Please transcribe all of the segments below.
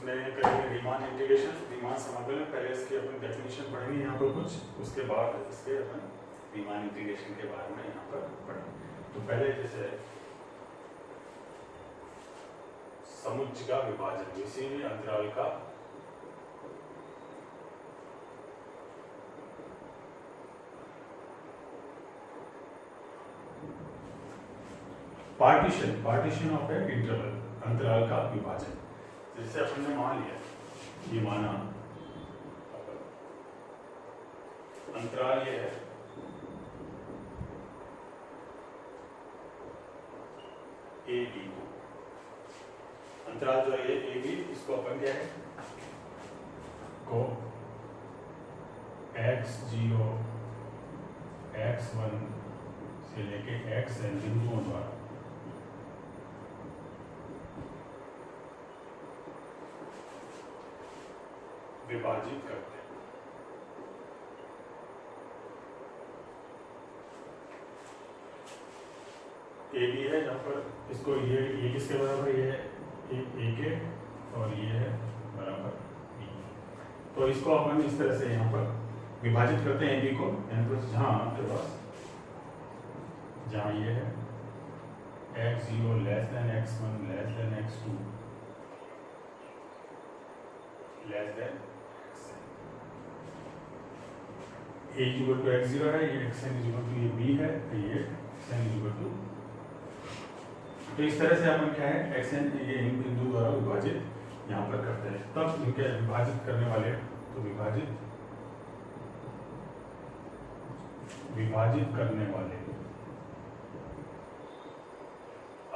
इसमें करेंगे Riemann integration, Riemann समाकलन। पहले इसकी अपन डेफिनेशन पढ़ेंगे यहाँ पर कुछ, उसके बाद इसके अपन रीमान इंटीग्रेशन के बारे में यहाँ पर पढ़ेंगे। तो पहले जैसे समुच्चय का विभाजन, किसी भी अंतराल का पार्टीशन ऑफ ए इंटरवल, अंतराल का विभाजन। जैसे अपन ने मान लिया, ये माना अंतराल ये है ए बी को, अंतराल जो है ए बी, इसको अपन क्या है को x0 x1 से लेके xn बिंदुओं द्वारा विभाजित करते हैं। ए बी है, जहाँ पर इसको ये किसके बराबर, ये ए के और ये है बराबर बी। तो इसको अपन इस तरह से यहाँ पर विभाजित करते हैं ए बी को, यहाँ पर जहाँ आपके पास जहाँ ये है x0 less than x1 less than x2 less than a equal to x0 है, ये xn इक्वल टू ये b है, ये xn इक्वल टू। तो इस तरह से अपन क्या है xn ये इन बिंदु द्वारा विभाजित यहाँ पर करते हैं। तब इनके विभाजित करने वाले, तो विभाजित करने वाले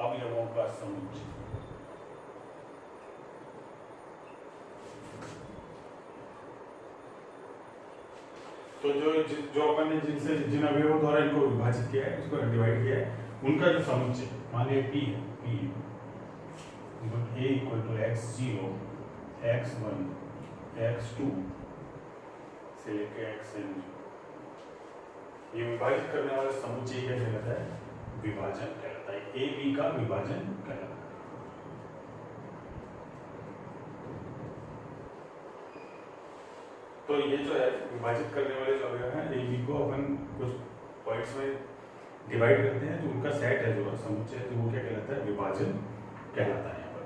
अवयवों का समुच्चय। तो जो अपन ने जिन अवयवों द्वारा इनको विभाजित किया है, इसको डिवाइड किया है, उनका जो समुच्चय मान लिया p है, p a equal to x0 x1 x2 से लेके xn, ये विभाजित करने वाला समुच्चय क्या कहलाता है, विभाजन कहलाता है। a b का विभाजन कहलाता है। तो ये जो है विभाजित करने वाले जो अवयव हैं ए बी को अपन कुछ पॉइंट्स में डिवाइड करते हैं, तो उनका सेट है जो समुच्चय है, तो वो क्या कहलाता है, विभाजन कहलाता है। यहाँ पर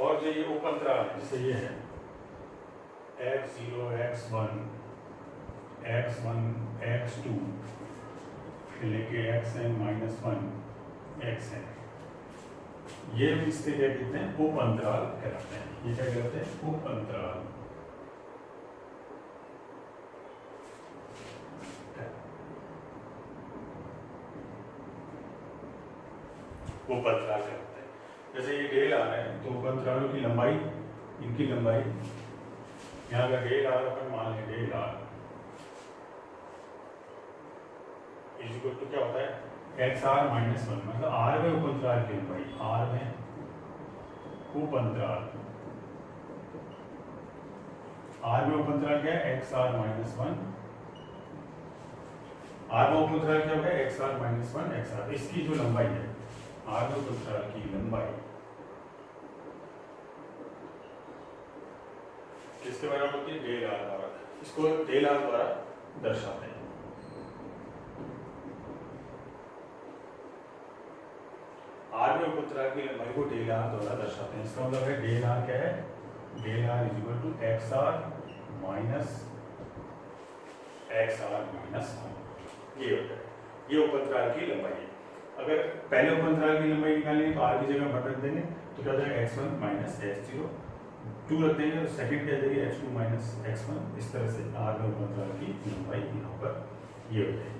और जो ये उपअंतराल है, जैसे ये है x0 x1 x1 x2 से लेके xn-1 xn, ये इससे क्या कहते हैं, उप अंतराल कहलाते हैं। ये क्या कहते हैं, उप अंतराल। उप अंतराल कहलाते हैं। जैसे ये डेल आ रहे हैं, तो उप अंतरालों की लंबाई, इनकी लंबाई, यहाँ का डेल आर अपन मान लें, डेल आर इक्वल टू क्या होता है, xr-1, मतलब r में उपअंतराल की लंबाई, r में उपअंतराल, r में उपअंतराल क्या है, xr-1, r में उपअंतराल क्या होगा, xr-1 xr, इसकी जो लंबाई है r में उपअंतराल की लंबाई किसके बराबर होती है, डेल r द्वारा। इसको डेल r द्वारा दर्शाते हैं। आर में उपअंतराल की लंबाई को डेल आर द्वारा दर्शाते हैं। इसका मतलब है डेल आर क्या है, del R is equal to x are minus ये होता है, ये उपअंतराल की लंबाई है। अगर पहले उपअंतराल की लंबाई निकालेंगे तो आर की जगह बट रख देंगे, तो क्या हो जाएगा x1 माइनस x0, 2 रख देंगे तो सेकंड क्या जाएगी x2 माइनस x1। इस तरह से आर में उपअंतराल की लंबाई यहाँ पर ये हो जाएगी।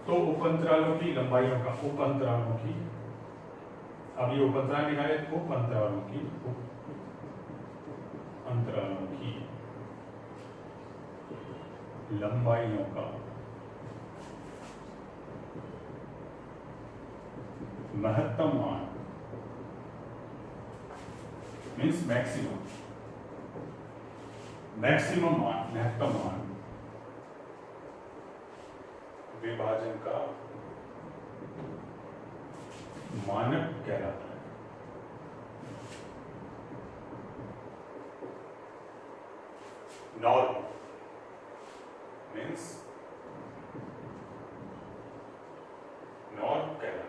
तो उपअंतरालों की लंबाइयों का, उपअंतरालों की, अब ये उपअंतराल निकाले, उपअंतरालों की लंबाइयों का महत्तम मान मीन्स मैक्सिमम, मैक्सिमम मान, महत्तम मान विभाजन का मानक कहलाता है। नॉर्म मीन्स नॉर्म कहलाता है।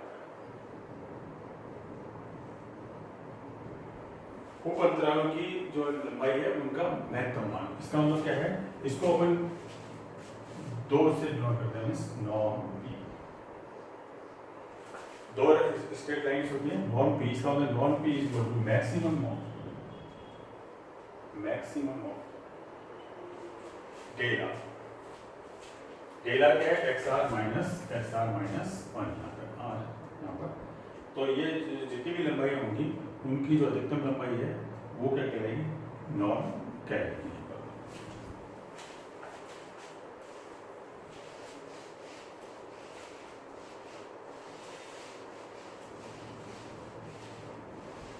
उपअंतरालों की जो लंबाई है उनका महत्तम मान। इसका मतलब क्या है, इसको अपन दो से डिनोट करते हैं, नॉर्म पी। दो स्ट्रेट लाइंस होती हैं, नॉर्म पी। इसका मतलब norm P is equal to maximum of delta. Delta क्या है, XR माइनस 1 यहाँ पर। तो ये जितनी भी लंबाई होंगी उनकी जो अधिकतम लंबाई है वो क्या कहलाएगी, नॉर्म कहलाएगी।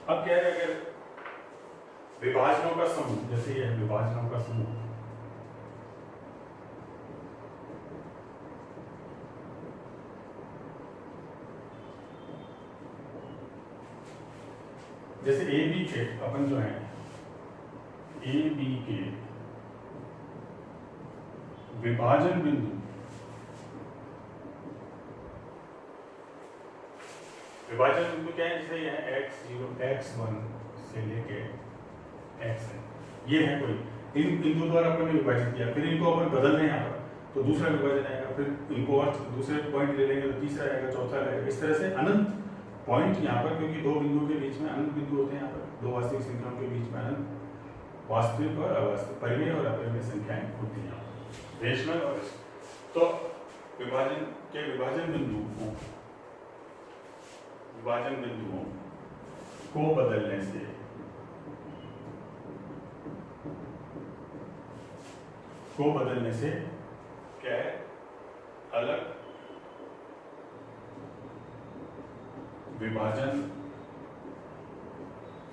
अब क्या है, अगर विभाजनों का समूह, जैसे ये विभाजनों का समूह, जैसे ए बी के अपन जो है ए बी के विभाजन बिंदु, विभाजन बिंदु क्या है, जैसे ये है x0 x1 से लेके xn, ये है कोई, इन बिंदु द्वारा अपन ने विभाजित किया, फिर इनको अपन बदल रहे हैं यहाँ पर, तो दूसरा विभाजन आएगा, फिर इनको और दूसरे पॉइंट ले लेंगे तो तीसरा आएगा, चौथा आएगा, इस तरह से अनंत पॉइंट यहाँ पर, क्योंकि दो बिंदुओं के बीच में अनंत बिंदु होते हैं यहाँ पर, दो वास्तविक संख्याओं के बीच में अनंत वास्तविक और अवास्तविक, परिमेय और अपरिमेय संख्याएं होती हैं, रेशनल और तो विभाजन के विभाजन बिंदुओं को बदलने से क्या है, अलग विभाजन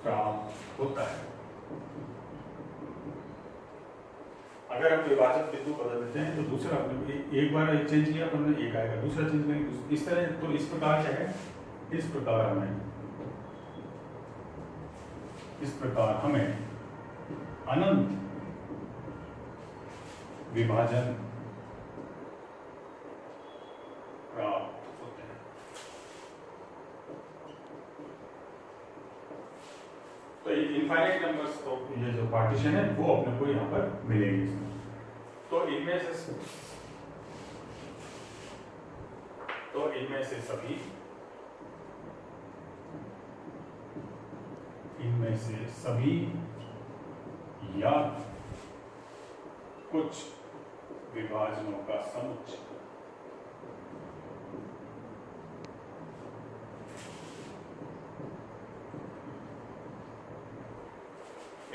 प्राप्त होता है। अगर हम विभाजन बिंदु बदल देते हैं तो दूसरा, एक बार एक चेंज किया तो हमने एक आएगा, दूसरा चेंज करेंगे इस तरह। तो इस प्रकार क्या है, इस प्रकार हमें अनंत विभाजन प्राप्त होते हैं। तो इनफाइनाइट नंबर्स, तो ये जो पार्टीशन है वो अपने को यहाँ पर मिलेंगे इसमें। तो इनमें से सभी या कुछ विभाजनों का समुच्चय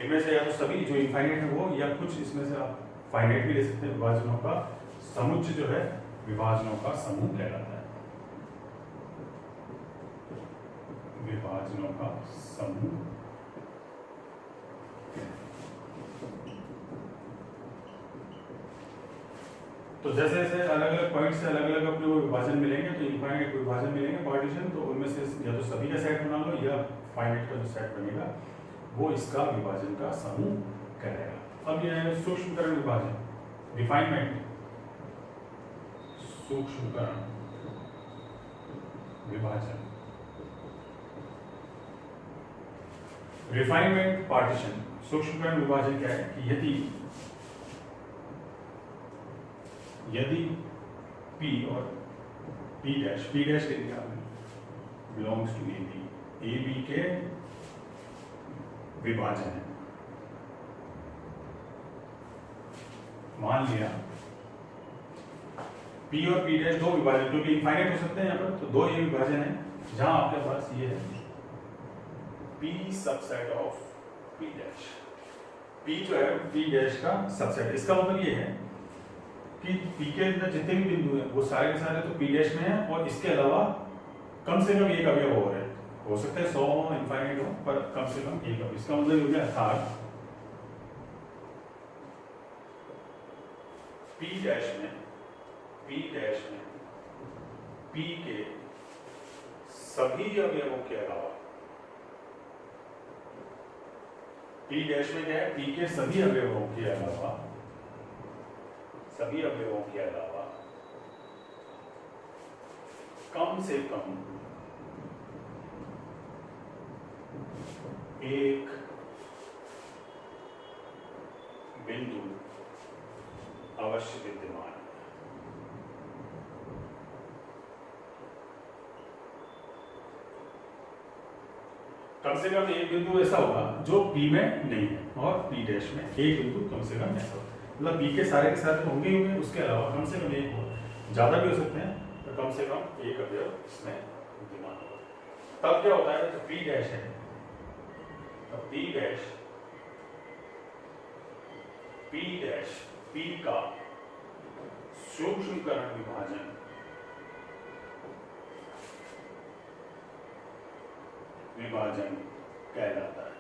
इनमें से या तो सभी जो इनफाइनाइट है वो, या कुछ इसमें से आप फाइनाइट भी ले सकते हैं, विभाजनों का समुच्चय जो है विभाजनों का समूह कहलाता है। विभाजनों का समूह। तो जैसे जैसे अलग अलग पॉइंट से अलग अलग अपने वो विभाजन मिलेंगे, तो इनफाइनाइट विभाजन मिलेंगे पार्टीशन, तो उनमें से या तो सभी का सेट बना लो या फाइनाइट का जो सेट बनेगा वो इसका विभाजन का समूह कहलाएगा। अब ये है सूक्ष्मकरण विभाजन, रिफाइनमेंट, सूक्ष्मकरण विभाजन, रिफाइनमेंट पार्टीशन। सूक्ष्मकरण विभाजन क्या है कि यदि P और P डैश ले लिया आपने, बिलोंग्स टू ए बी के विभाजन है, मान लिया P और P डैश दो विभाजन, क्योंकि इनफाइनाइट हो सकते हैं यहाँ पर, तो दो ये विभाजन है जहां आपके पास ये है P subset of P dash. P जो है P डैश का सबसेट। इसका मतलब ये है कि P के अंदर जितने भी बिंदु हैं वो सारे के सारे तो P डैश में है, और इसके अलावा कम से कम एक अवयव और है, हो सकता है 100 इनफाइनाइट हो, पर कम से कम एक अवयव। इसका मतलब ये हो गया, अर्थात P डैश में P के सभी अवयवों के अलावा, P डैश में क्या है, P के सभी अवयवों के अलावा कम से कम एक बिंदु अवश्य विद्यमान है। कम से कम एक बिंदु ऐसा होगा जो P में नहीं है और P डैश में एक बिंदु कम से कम ऐसा होगा, मतलब P के सारे होंगे ही होंगे, उसके अलावा कम से कम एक हो, ज्यादा भी हो सकते हैं, तो कम से कम एक अवयव इसमें विद्यमान होगा। तब क्या होता है, तो P डैश है, तो P डैश P का सूक्ष्मकरण विभाजन कहलाता है।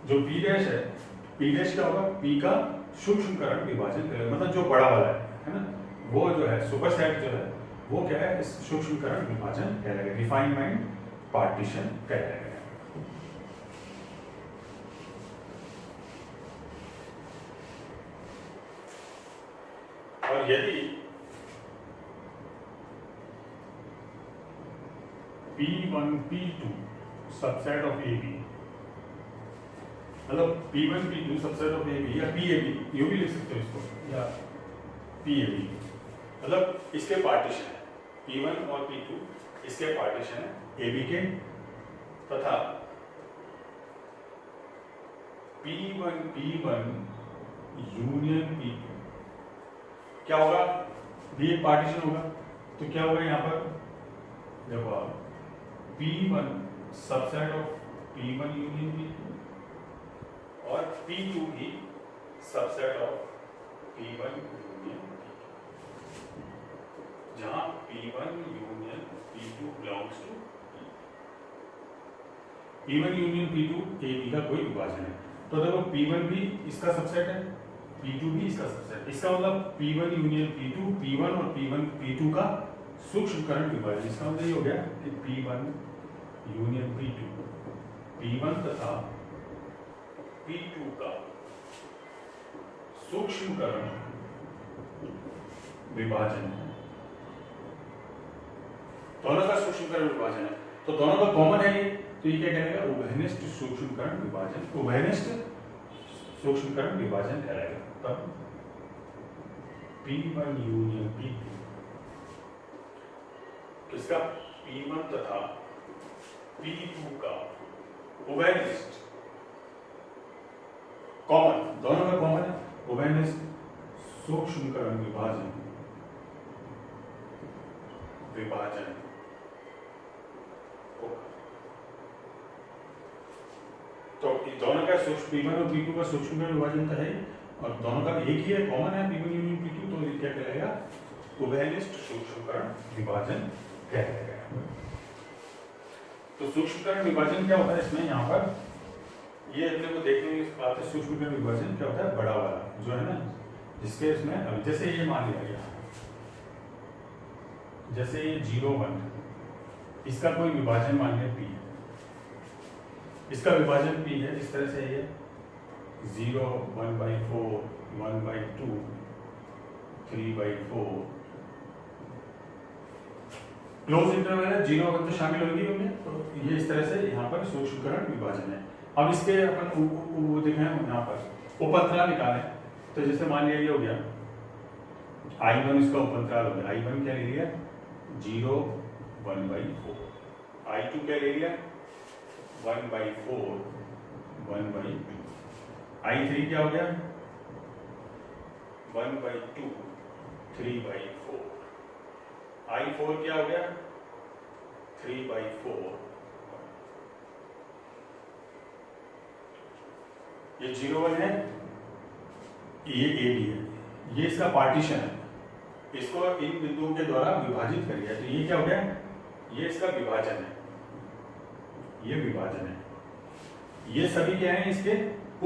जो P डैश है, P डैश क्या होगा, P का सूक्ष्मकरण विभाजन कहलाएगा, मतलब जो बड़ा वाला है ना, वो जो है सुपरसेट जो है वो क्या है, इस सूक्ष्मकरण विभाजन कहलाएगा, रिफाइनमेंट पार्टीशन कहलाएगा। और यदि P1 P2 subset of AB, मतलब P1 P2 subset of AB या PAB, यूं भी लिख सकते हो इसको, या PAB, मतलब इसके पार्टीशन है, P1 और P2 इसके पार्टीशन है AB के, तथा P1 यूनियन P2 क्या होगा, भी एक पार्टीशन होगा, तो क्या होगा यहाँ पर, देखो आप P1 subset of P1 union P2 और P2 भी subset of P1 union P2, जहां P1 union P2 belongs to P1 union P2 AB का कोई विभाजन है, तो देखो P1 भी इसका सबसेट है, P2 भी इसका सबसेट, इसका मतलब P1 यूनियन P2, P1 और P2 का सूक्ष्मकरण विभाजन, इसका मतलब ये हो गया कि P1 यूनियन P2, P1 तथा P2 का सूक्ष्मकरण विभाजन है, दोनों का सूक्ष्मकरण विभाजन है, तो दोनों का कॉमन है ये, तो ये क्या कहलाएगा, उभयनिष्ठ सूक्ष्मकरण विभाजन, उभयनिष्ठ सूक्ष्मकरण विभाजन कहलाएगा। तब P1 यूनियन P2 किसका, P1 तथा P2 का उभयनिष्ठ, कॉमन, दोनों का कॉमन है, उभयनिष्ठ सूक्ष्मकरण विभाजन तो दोनों का P1 और P2 का सूक्ष्मकरण विभाजन तो है, और दोनों का एक ही है, कॉमन है, P1 यूनियन P2, तो ये क्या कहलाएगा, उभयनिष्ठ सूक्ष्मकरण विभाजन कहलाएगा। तो सूक्ष्मकरण विभाजन क्या होता है इसमें, यहाँ पर ये अपने को देखने की बात है, सूक्ष्मकरण विभाजन क्या होता है, बड़ा वाला जो है ना, जिसके इसमें अब जैसे ये मान लिया गया, जैसे ये 0 1, इसका कोई विभाजन मान लिया P है, इसका विभाजन P है, इस तरह से ये 0 1/4 1/2 3/4 क्लोज इंटरवल है, 0 1 तो शामिल होंगे, तो ये इस तरह से यहाँ पर सूक्ष्मकरण विभाजन है। अब इसके अपन वो देखें यहाँ पर उपअंतराल निकालें, तो जैसे मान लिया ये हो गया I1, इसका उपअंतराल हो गया, I1 क्या ले लिया 0 1/4, I2 क्या ले लिया 1/4 1/2, I3 क्या हो गया 1/2 3/4, I4 क्या हो गया 3/4, ये 0 1 है, ये A भी है, ये इसका पार्टीशन है, इसको इन बिंदुओं के द्वारा विभाजित कर दिया, तो ये क्या हो गया, ये इसका विभाजन है, ये विभाजन है, ये सभी क्या है इसके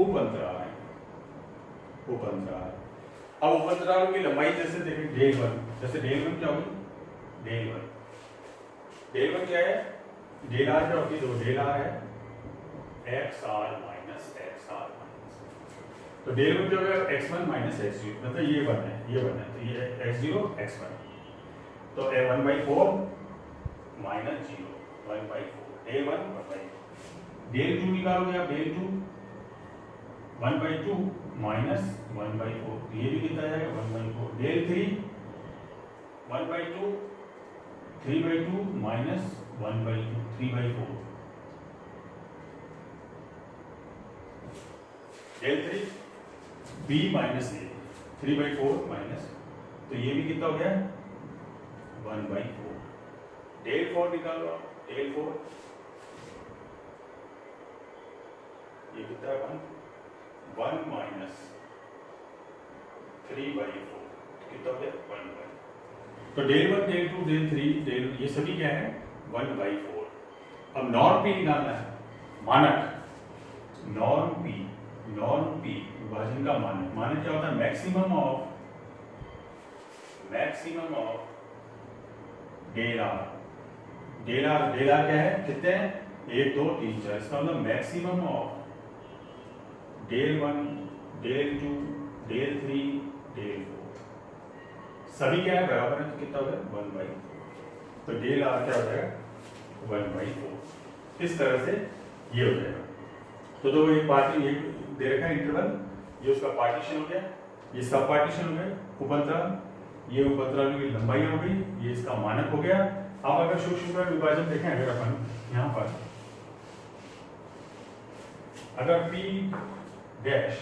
उप अंतराल हैं, उपअंतराल। अब उपअंतराल की लंबाई जैसे देखें डेल वन, जैसे डेल वन क्या होगी, डेल वन क्या है, डेल आर क्या होगी, तो डेल आर है x are minus X are minus, तो डेल वन क्या होगा X one minus X zero, मतलब ये वन है तो ये एक्स जीरो एक्स वन, तो a one by four minus zero one by four, del one one by, del two निकालोगे आप, del two one by two minus one by four, ये भी कितना जाएगा one by four, del three one by two three by two minus one by two three by four, del three b minus a three by four minus, तो ये भी कितना हो गया one by four, del four निकालो आप, del four ये कितना है one, one minus three by four, कितना हो गया वन बाई, तो del one del two del three del ये सभी क्या है वन बाई फोर। अब नॉर्म पी निकालना है, मानक, नॉर्म पी विभाजन का मानक, मानक क्या होता है maximum of del R, del R क्या है कितने हैं, एक दो तीन चार, इसका मतलब maximum of del one del two del three del four, सभी क्या है बराबर है, तो कितना हो गया वन बाई, तो डेल आर क्या हो जाएगा वन बाई फोर, इस तरह से ये हो जाएगा। तो दो एक पार्टी एक दे रखा है इंटरवल, ये उसका पार्टीशन हो गया, ये सब पार्टीशन हो गया, उपअंतराल, ये उपअंतराल की लंबाई हो गई, ये इसका मानक हो गया। अब अगर सूक्ष्म विभाजन देखें, अगर अपन यहाँ पर अगर P डैश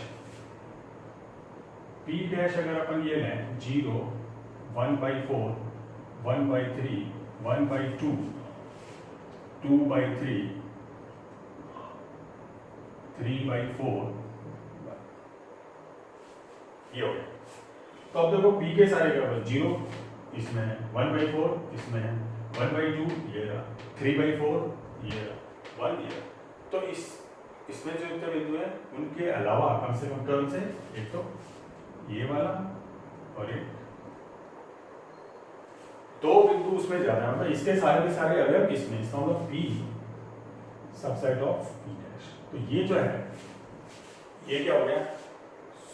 अगर अपन ये लें zero one by four one by three one by to two by three three by four, ये हो गया। तो अब देखो P के सारे क्या होगा, जीरो इसमें है, वन बाई फोर इसमें है, वन बाई टू ये रहा, थ्री बाई फोर ये रहा, वन ये, तो इसमें जो उत्तर बिंदु है उनके अलावा कम से कम टर्म से एक तो ये वाला और एक दो बिंदु उसमें ज्यादा है, मतलब इसके सारे के सारे अवयव इसमें, इसका मतलब P subset of P dash, तो ये जो है ये क्या हो गया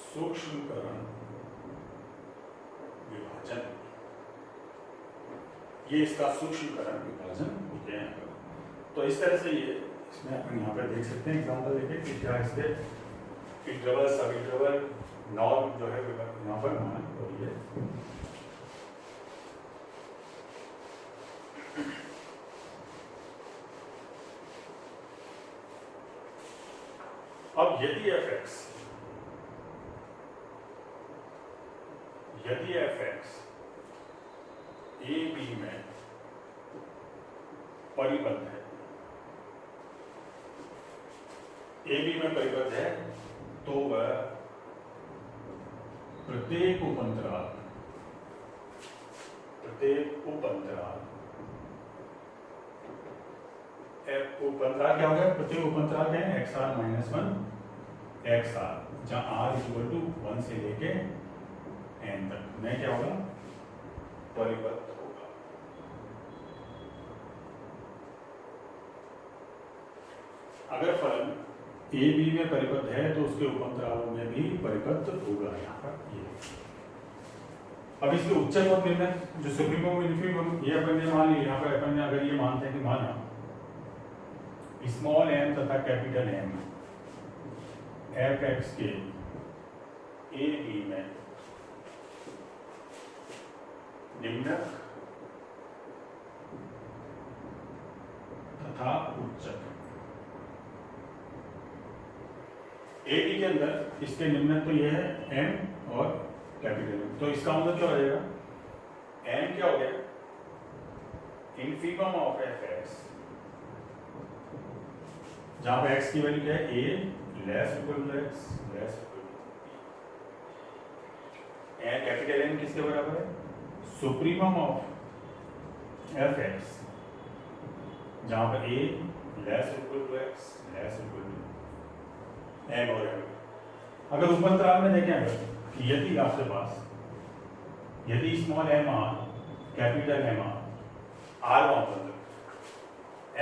सूक्ष्मकरण विभाजन, ये इसका सूक्ष्मकरण विभाजन हो गया है। तो इस तरह से ये इसमें अपन यहाँ पे देख सकते हैं एग्जाम्पल देखें कि क्या इसके इंटरवल सब इंटरवल नॉर्म जो है यहाँ पर मानक, और ये अब यदि fx ए बी में परिबद्ध है, ए बी में परिबद्ध है, तो वह प्रत्येक उपअंतराल उपअंतराल क्या हो गया, प्रत्येक उपअंतराल क्या है x are minus one x R, जहां आर इक्वल टू वन से लेके एन तक में क्या होगा परिबद्ध होगा। अगर फलन ए बी में परिबद्ध है तो उसके उपअंतरालों में भी परिबद्ध होगा, यहाँ पर ये। अब इसके उच्चक और निम्नक जो सुप्रीमम इन्फीमम ये अपन ने मान लिया, यहाँ पर अपन ने अगर ये मानते हैं कि माना स्मॉल m तथा कैपिटल M एफ एक्स के ए बी में निम्नक तथा उच्चक, ए बी के अंदर इसके निम्नक तो ये है m और कैपिटल M, तो इसका मतलब क्या हो जाएगा m क्या हो गया इनफीमम ऑफ एफ एक्स, जहां पर x की वैल्यू क्या है a less equal to x less equal to, and capital M किसके बराबर है सुप्रीमम ऑफ एफ एक्स, जहां पर a less equal to x less equal to m और m, अगर उपअंतराल में देखें अगर कि यदि आपके पास यदि small M R capital M r उपअंतराल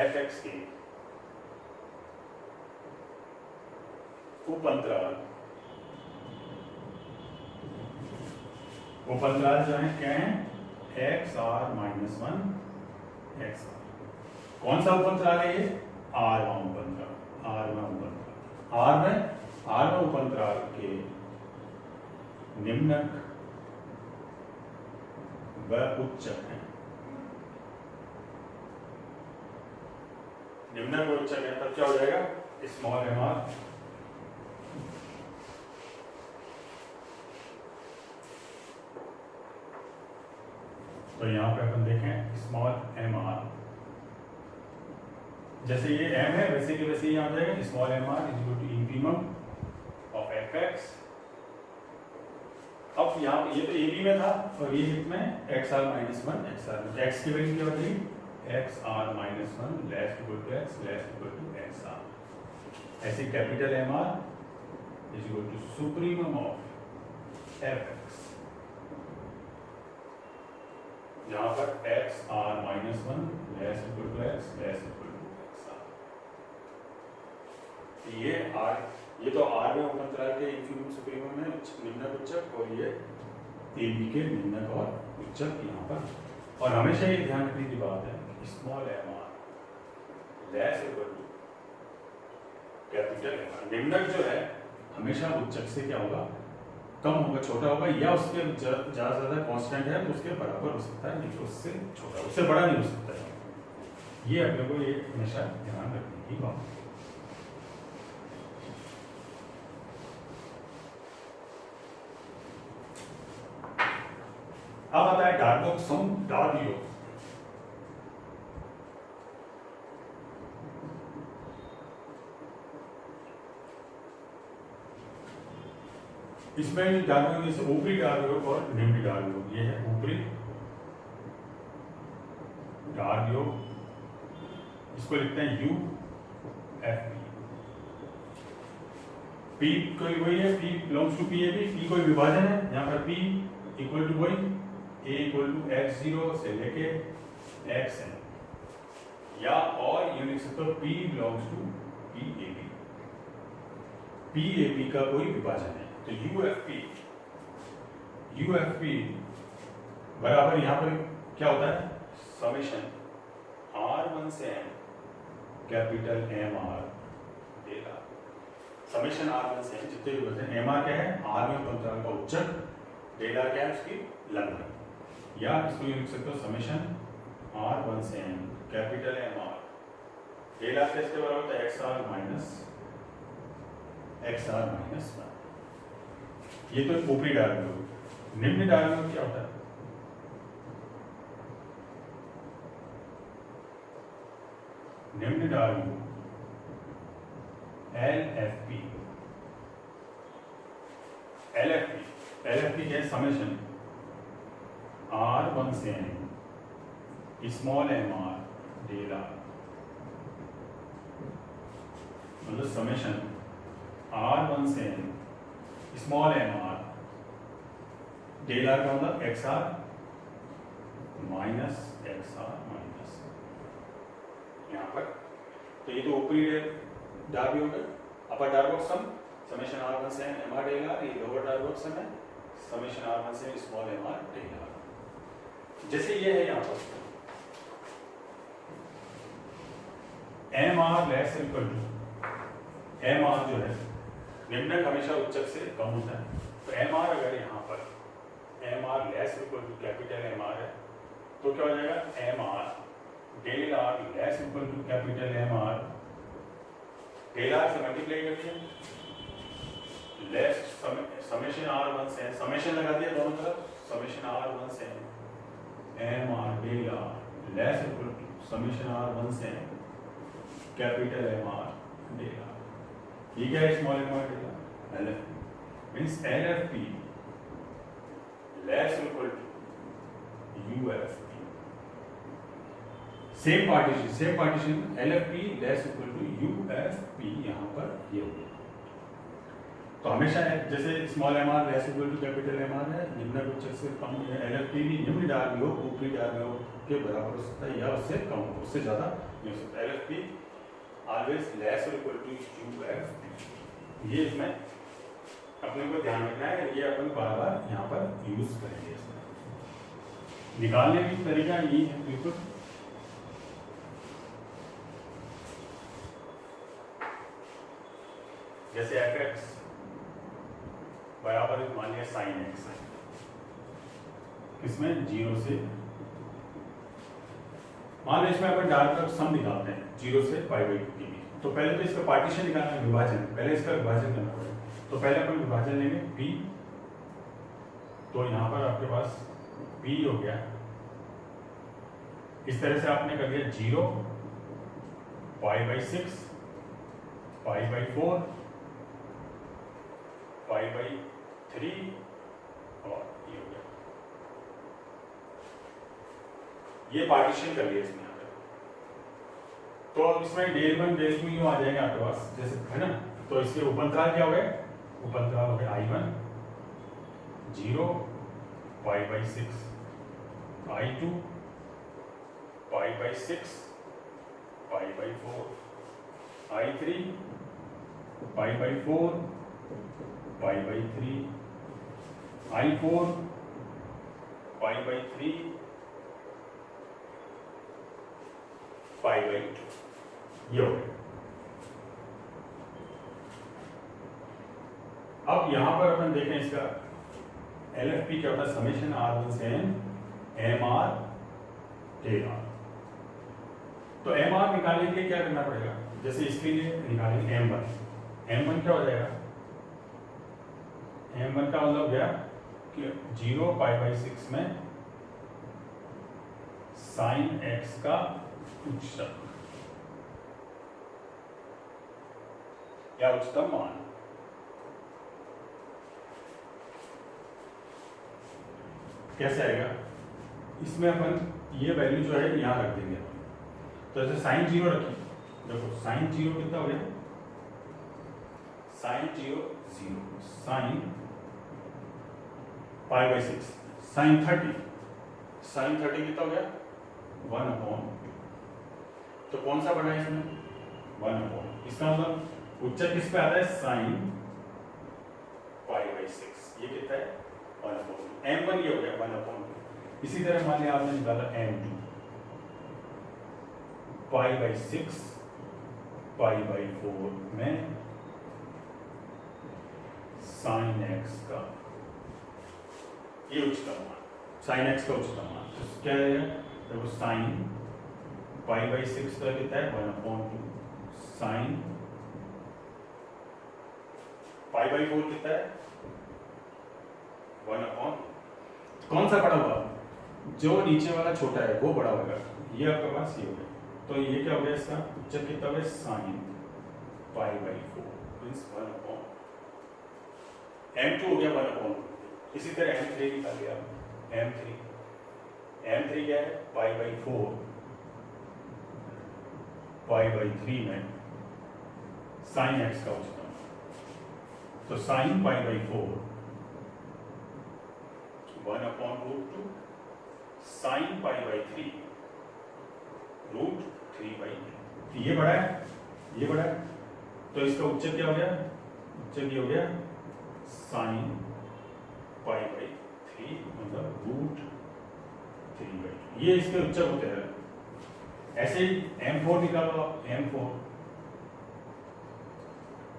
एफ एक्स के उपअंतराल जो है क्या है x are minus one x r. कौन सा उपअंतराल है ये आर में उपअंतराल के निम्नक व उच्चक है। निम्नक व उच्चक है तब क्या हो जाएगा स्मॉल एम आर तो यहां पे अपन देखें स्मॉल एम आर जैसे ये m है वैसे के वैसे यहाँ आ जाएगा small M r is equal to infimum of f x. अब यहाँ ये तो ए बी में था और ये इसमें x are minus one x r x की वैल्यू क्या बदली x are minus one less equal to x less equal to x r. ऐसे capital M r is equal to supremum of f x यहाँ पर x are minus one less equal to x less equal to x r. ये तो are में उपअंतराल के इंफीमम supremum में निम्नक उच्चक और ये ए बी के निम्नक और उच्चक यहाँ पर। और हमेशा ये ध्यान रखने की बात है small M R less equal to capital M r. निम्नक जो है हमेशा उच्चक से क्या होगा कम होगा छोटा होगा या उसके ज्यादा कांस्टेंट है तो उसके बराबर हो सकता है नहीं तो उससे छोटा उससे बड़ा नहीं हो सकता है। ये अपने को ये हमेशा ध्यान रखने की बात है। अब आता है डार्बोक सम डार्ब योग। इसमें डार्ब योग जैसे ऊपरी डार्ब योग और निम्न डार्ब योग। ये है ऊपरी डार्ब योग इसको लिखते हैं यू एफ पी। पी कोई वही है P belongs to P A B. P कोई विभाजन है यहाँ पर पी इक्वल टू वही A equal to X zero से लेके एक्स है या और ये लिख सकते हो P belongs to P A B. P A B का कोई विभाजन है तो यू एफ पी बराबर यहाँ पर क्या होता है समेशन R1 से M कैपिटल एम आर डेला। समेशन R1 से M जितने भी बचे एम आर क्या है आर में उपअंतराल का उच्चक डेला क्या है उसकी लंबाई या इसको लिख सकते हो समेशन R1 से M कैपिटल एम आर डेला किसके बराबर होता है एक्स आर माइनस वन। ये तो ऊपरी डार्ब योग। निम्न डार्ब योग क्या होता है निम्न डार्ब योग एल एफ पी क्या है समेशन R1 से M स्मॉल एम आर डेला मतलब समेशन R1 से M स्मॉल एम आर डेला का मतलब एक्स आर माइनस यहाँ पर। तो ये तो ऊपरी डार्ब योग है। अपर डार्ब सम समेशन R1 से एम आर डेला। ये लोअर डार्ब सम है समेशन R1 से स्मॉल एम आर डेला। जैसे ये है यहाँ पर M are less equal to M R जो है निम्नक हमेशा उच्चक से कम होता है तो एम आर अगर यहाँ पर M are less equal to capital M R है तो क्या हो जाएगा M are del are less equal to capital M R del R से मल्टीप्लाई करते हैं लेस समेशन R1 से समेशन लगा दिया दोनों तरफ समेशन R1 से M are del are less equal to summation R1 से capital M R del R. ये क्या है small M R del L F means L F P less equal to U F P. Same partition L F P less equal to U F P यहाँ पर ये हो गया। तो हमेशा है, जैसे small M R less equal to capital M R है, निम्न उच्चक से कम, एल एफ टी भी निम्न डाल लो ऊपरी डाल लो के बराबर हो सकता है या उससे कम हो, उससे ज़्यादा नहीं हो सकता। L f t always less और equal to you f t, ये इसमें अपने को ध्यान रखना है, ये अपन बार बार यहाँ पर यूज करेंगे। इसमें निकालने की तरीका यही है बिल्कुल। जैसे एफ एक्स बराबर मान लिया साइन एक्स, इसमें 0 से मान लो इसमें अपन डालकर सम निकालते हैं 0 से पाई बाई 2 के बीच। तो पहले तो इसका पार्टीशन निकालना है, विभाजन, पहले इसका विभाजन करना पड़ेगा। तो पहले अपन विभाजन लेंगे p, तो यहाँ पर आपके पास p हो गया, इस तरह से आपने कर दिया 0 पाई by 6 pi by 4 pi by 3 और ये हो गया, ये पार्टीशन कर लिया इसमें यहाँ पे। तो अब इसमें डेल 1 डेल 2 यूं आ जाएगा आपके पास, जैसे है ना। तो इसके उपअंतराल क्या हो गए, उपअंतराल हो गया I1 0 pi by 6, I2 pi by 6 pi by 4, I3 pi by 4 pi by 3, I4 pi by 3 pi by 2, ये हो गया। अब यहां पर अपन देखें इसका एल एफ पी क्या होता है, समेशन R1 से एम आर टेल आर। तो एम आर निकालने के लिए क्या करना पड़ेगा, जैसे इसके लिए निकालेंगे M1, M1 क्या हो जाएगा, M1 का मतलब गया कि 0 पाई बाई 6 में साइन एक्स का उच्चक या उच्चतम मान। कैसे आएगा, इसमें अपन ये वैल्यू जो है यहां रख देंगे। तो जैसे साइन 0 रखिए, देखो साइन 0 कितना हो गया, sine 0 0, sine pi by 6, sine 30, sine 30 कितना हो गया 1 अपॉन, तो कौन सा बना है इसमें 1 अपॉन, इसका मतलब उच्चक किस पे आता है, साइन पाई बाई 6, ये कितना है 1 अपॉन, M1 ये हो गया 1 अपॉन। इसी तरह मान लिया आपने निकाला M2 pi by 6 pi by 4 में साइन एक्स का ये उच्चतम मान, साइन एक्स का उच्चतम मान, तो क्या है, देखो साइन पाई बाई 6 का कितना है 1 अपॉन 2, साइन पाई बाई 4 कितना है 1 अपॉन, कौन सा बड़ा हुआ, जो नीचे वाला छोटा है वो बड़ा होगा, ये आपके पास ये हो गया। तो ये क्या हो गया, इसका उच्चक कितना हो गया sign pi by 4 means 1 upon, M2 हो गया 1 अपॉन। इसी तरह M3 निकाल लिया, M3 क्या है पाई बाई 4 पाई बाई 3 में साइन एक्स का उच्चतम, तो sine pi by 4 1 upon root 2 sine pi by 3 root 3 by 2, ये बड़ा है ये बड़ा है, तो इसका उच्चक क्या हो गया, उच्चक ये हो गया साइन पाई बाई 3 मतलब रूट 3 बाई 2, ये इसके उच्चक होते हैं। ऐसे ही M4 निकालो, M4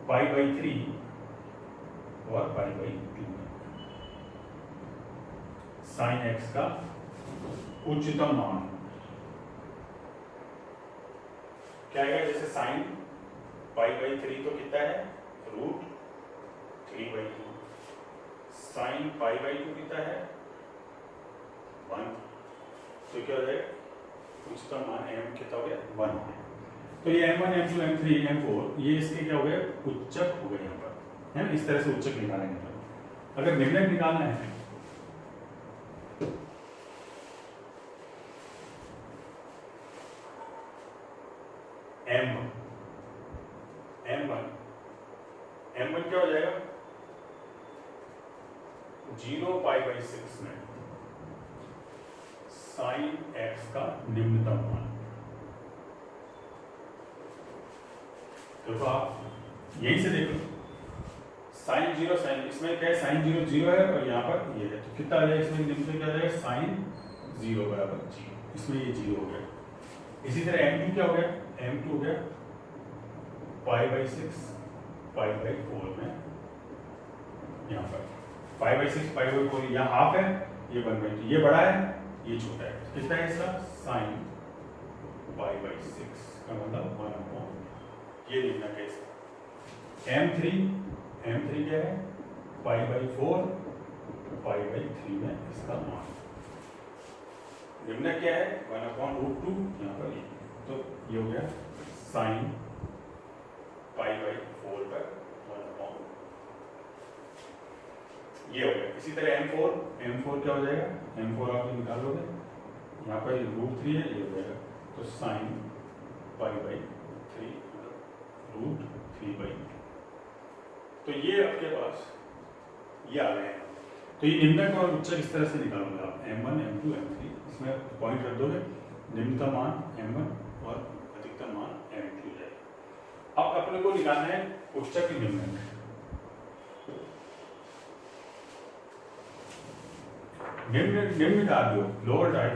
पाई बाई 3 और पाई बाई 2 साइन एक्स का उच्चतम मान क्या है, जैसे साइन पाई बाई 3 तो कितना है root 3 by 2, sine pi by 2 कितना है 1, तो क्या हो जाएगा उच्चतम मान M कितना हो गया 1 है। तो ये M1 M2 M3 M4 ये इसके क्या हो गए उच्चक हो गए यहाँ पर, है ना। इस तरह से उच्चक निकालेंगे। अगर निम्नक निकालना है M1 क्या हो जाएगा 0 π/6 में साइन x का निम्नतम मान। देखो आप यहीं से देखो साइन 0 साइन, इसमें क्या है साइन 0 0 है और यहाँ पर ये है, तो कितना आ जाएगा इसमें निम्नतम क्या आ जाएगा साइन 0 बराबर 0, इसमें ये 0 हो गया। इसी तरह m2 क्या हो गया, m2 हो गया π/6 π/4 में, यहाँ पर π/6 π/4, यहाँ हाफ है, ये 1/2, ये बड़ा है ये छोटा है, कितना है इसका साइन π/6 का मतलब 1/, ये लिखना है इसका। m3 क्या है π/4 π/3 में इसका मान, निम्न क्या है 1/√2, यहाँ पर ये, तो ये हो गया साइन π/4 पर 1/, ये हो गया। इसी तरह m4 क्या हो जाएगा, m4 आप निकालोगे, यहाँ पर √3 है, ये हो जाएगा तो साइन π/3 √3/, तो ये आपके पास ये आ गए हैं। तो ये निम्नक और उच्चक इस तरह से निकालोगे आप m1 m2 m3, इसमें पॉइंट रख दोगे, निम्नतम मान m1 और अधिकतम मान m2 हो जाएगा। अब अपने को निकालना है उच्चक की निम्नक। निम्न डाल दो लोअर डार्क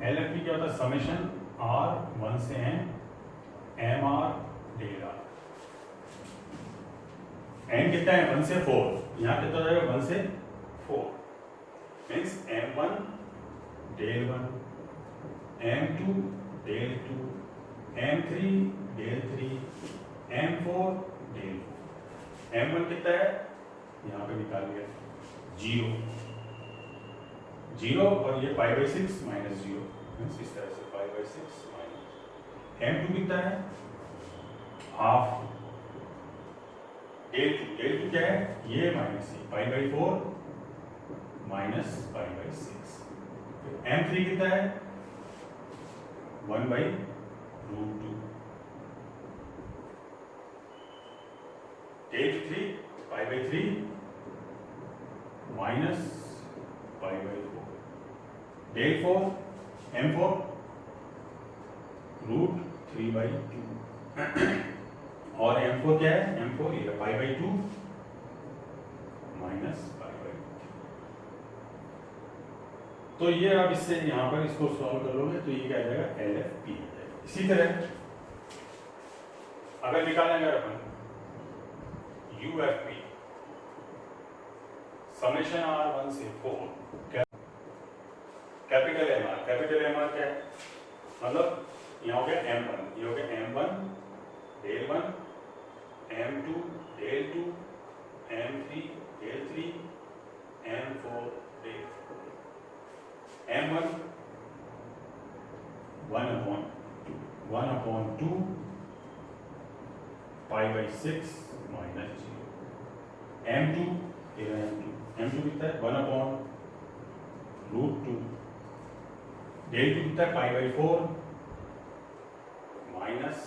LFP क्या होता है समेशन R1 से n MR del R, n कितना है 1 से 4, यहाँ कितना हो जाएगा 1 से 4, means m1 del 1 m2 del 2 m3 del 3 m4 del 4, m1 कितना है यहाँ पे निकाल लिया 0 और ये π/6 माइनस 0, इस तरह से π/6 माइनस, m2 कितना है हाफ, डेल 2 क्या है ये माइनस π/4 माइनस π/6, m3 कितना है 1/√2, डेल 3 π/3 माइनस π/4, डेल 4 m4 √3/2 और m4 क्या है m4 ये π/2 माइनस π/3। तो ये आप इससे यहाँ पर इसको सॉल्व कर लोगे तो ये क्या आ जाएगा LFP आ जाएगा। इसी तरह अगर निकालेंगे अपन UFP समेशन R1 से 4 कैपिटल MR क्या है, मतलब यहाँ हो गया M1, ये हो गया M1 del 1 M2 del 2 M3 del 3 M4 del 4, M1 1/2 π/6 minus 0, M2 कितना है 1/√2, डेल 2 कितना है π/4 माइनस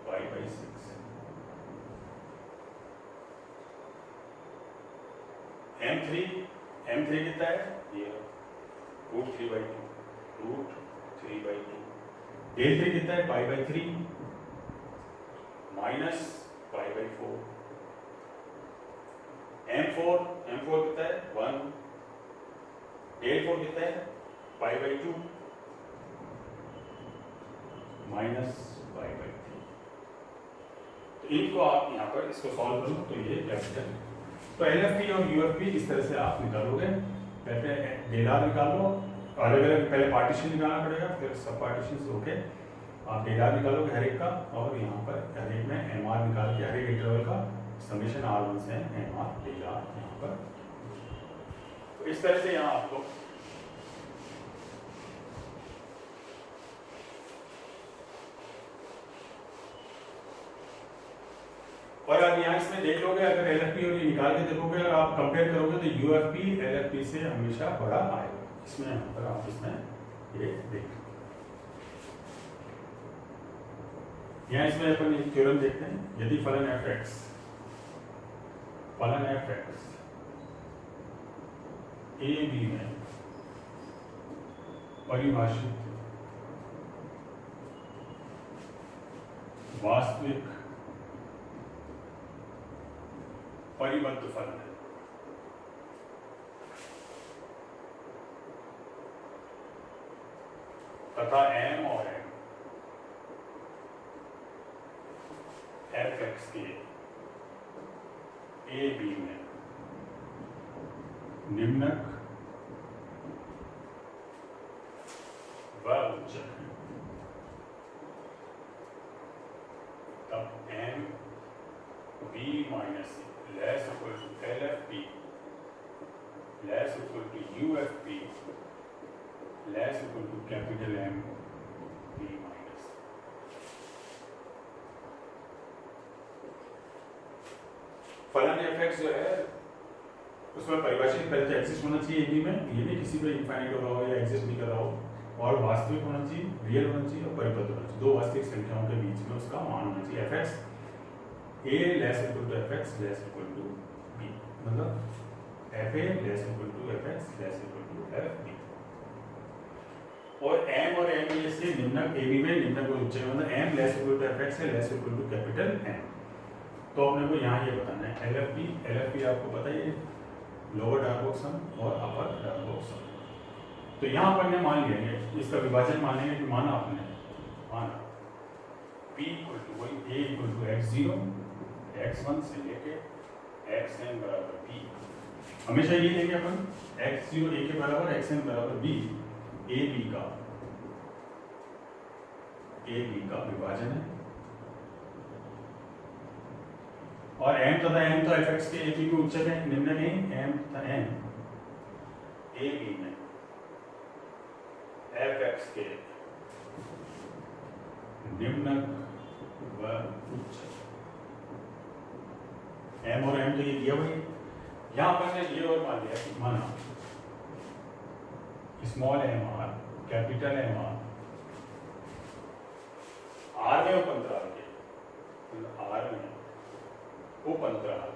π/6, M3 कितना है ये √3/2, डेल 3 कितना है π/3 माइनस π/4, M4 कितना है 1, डेल 4 कितना है π/2 माइनस π/3। तो इनको आप यहाँ पर इसको सॉल्व करो तो ये कैपिटल, तो LFP और UFP इस तरह से आप निकालोगे, पहले डेलार निकालो, अलग अलग पहले पार्टीशन निकालना पड़ेगा, फिर सब पार्टीशन से होके आप डेलार निकालोगे हर एक का, और यहाँ पर हर एक में MR निकाल के हर एक इंटरवल का समेशन R1 से MR डेलार यहाँ पर, तो इस तरह से यहाँ आपको और आप यहाँ इसमें देख लोगे, अगर LFP और ये निकाल के देखोगे और आप कंपेयर करोगे तो UFP LFP से हमेशा बड़ा आएगा। इसमें यहाँ पर आप इसमें ये देख, यहाँ इसमें अपन एक थ्योरम देखते हैं, यदि फलन fx फलन एफ एक्स ए बी में परिभाषित वास्तविक परिबद्ध फलन है। तथा एम और एम एफ एक्स के ए बी में निम्नक व उच्चक है। तब M B minus less equal to L F P less equal to U F P less equal to capital M B minus. फलन एफ एक्स जो है उसमें परिभाषित पहले एग्जिस्ट होना चाहिए ए बी में, ये नहीं किसी पे इनफाइनाइट हो रहा हो या एग्जिस्ट नहीं कर रहा हो, और वास्तविक होना चाहिए, रियल होना चाहिए और परिबद्ध होना चाहिए। दो वास्तविक संख्याओं के बीच में उसका मान होना चाहिए f x a less equal to f x less equal to b, मतलब f a less equal to f x less equal to f b. और एम और एम ए से निम्नक ए बी में निम्नक और उच्चक, मतलब m less equal to f x है less equal to capital m. तो अपने को यहाँ ये बताना है एल एफ पी आपको पता ही है, लोअर डार्बोक सम और अपर डार्बोक सम। तो यहाँ पर मान लिया इसका विभाजन मानेंगे कि माना आपने माना p इक्वल टू वही a equal to x0 x1 से लेके xn बराबर b, हमेशा ये लेंगे अपन x0 a के बराबर xn बराबर b, a b का विभाजन है और m तथा m तो f के a b के उच्चक है, निम्नक है m तथा m a b में एफ एक्स के निम्नक व उच्चक। एम और एम तो ये दिया भाई, यहां पर ने ये और मान लिया कि माना small M R capital M R में उपअंतराल के, आर में उपअंतराल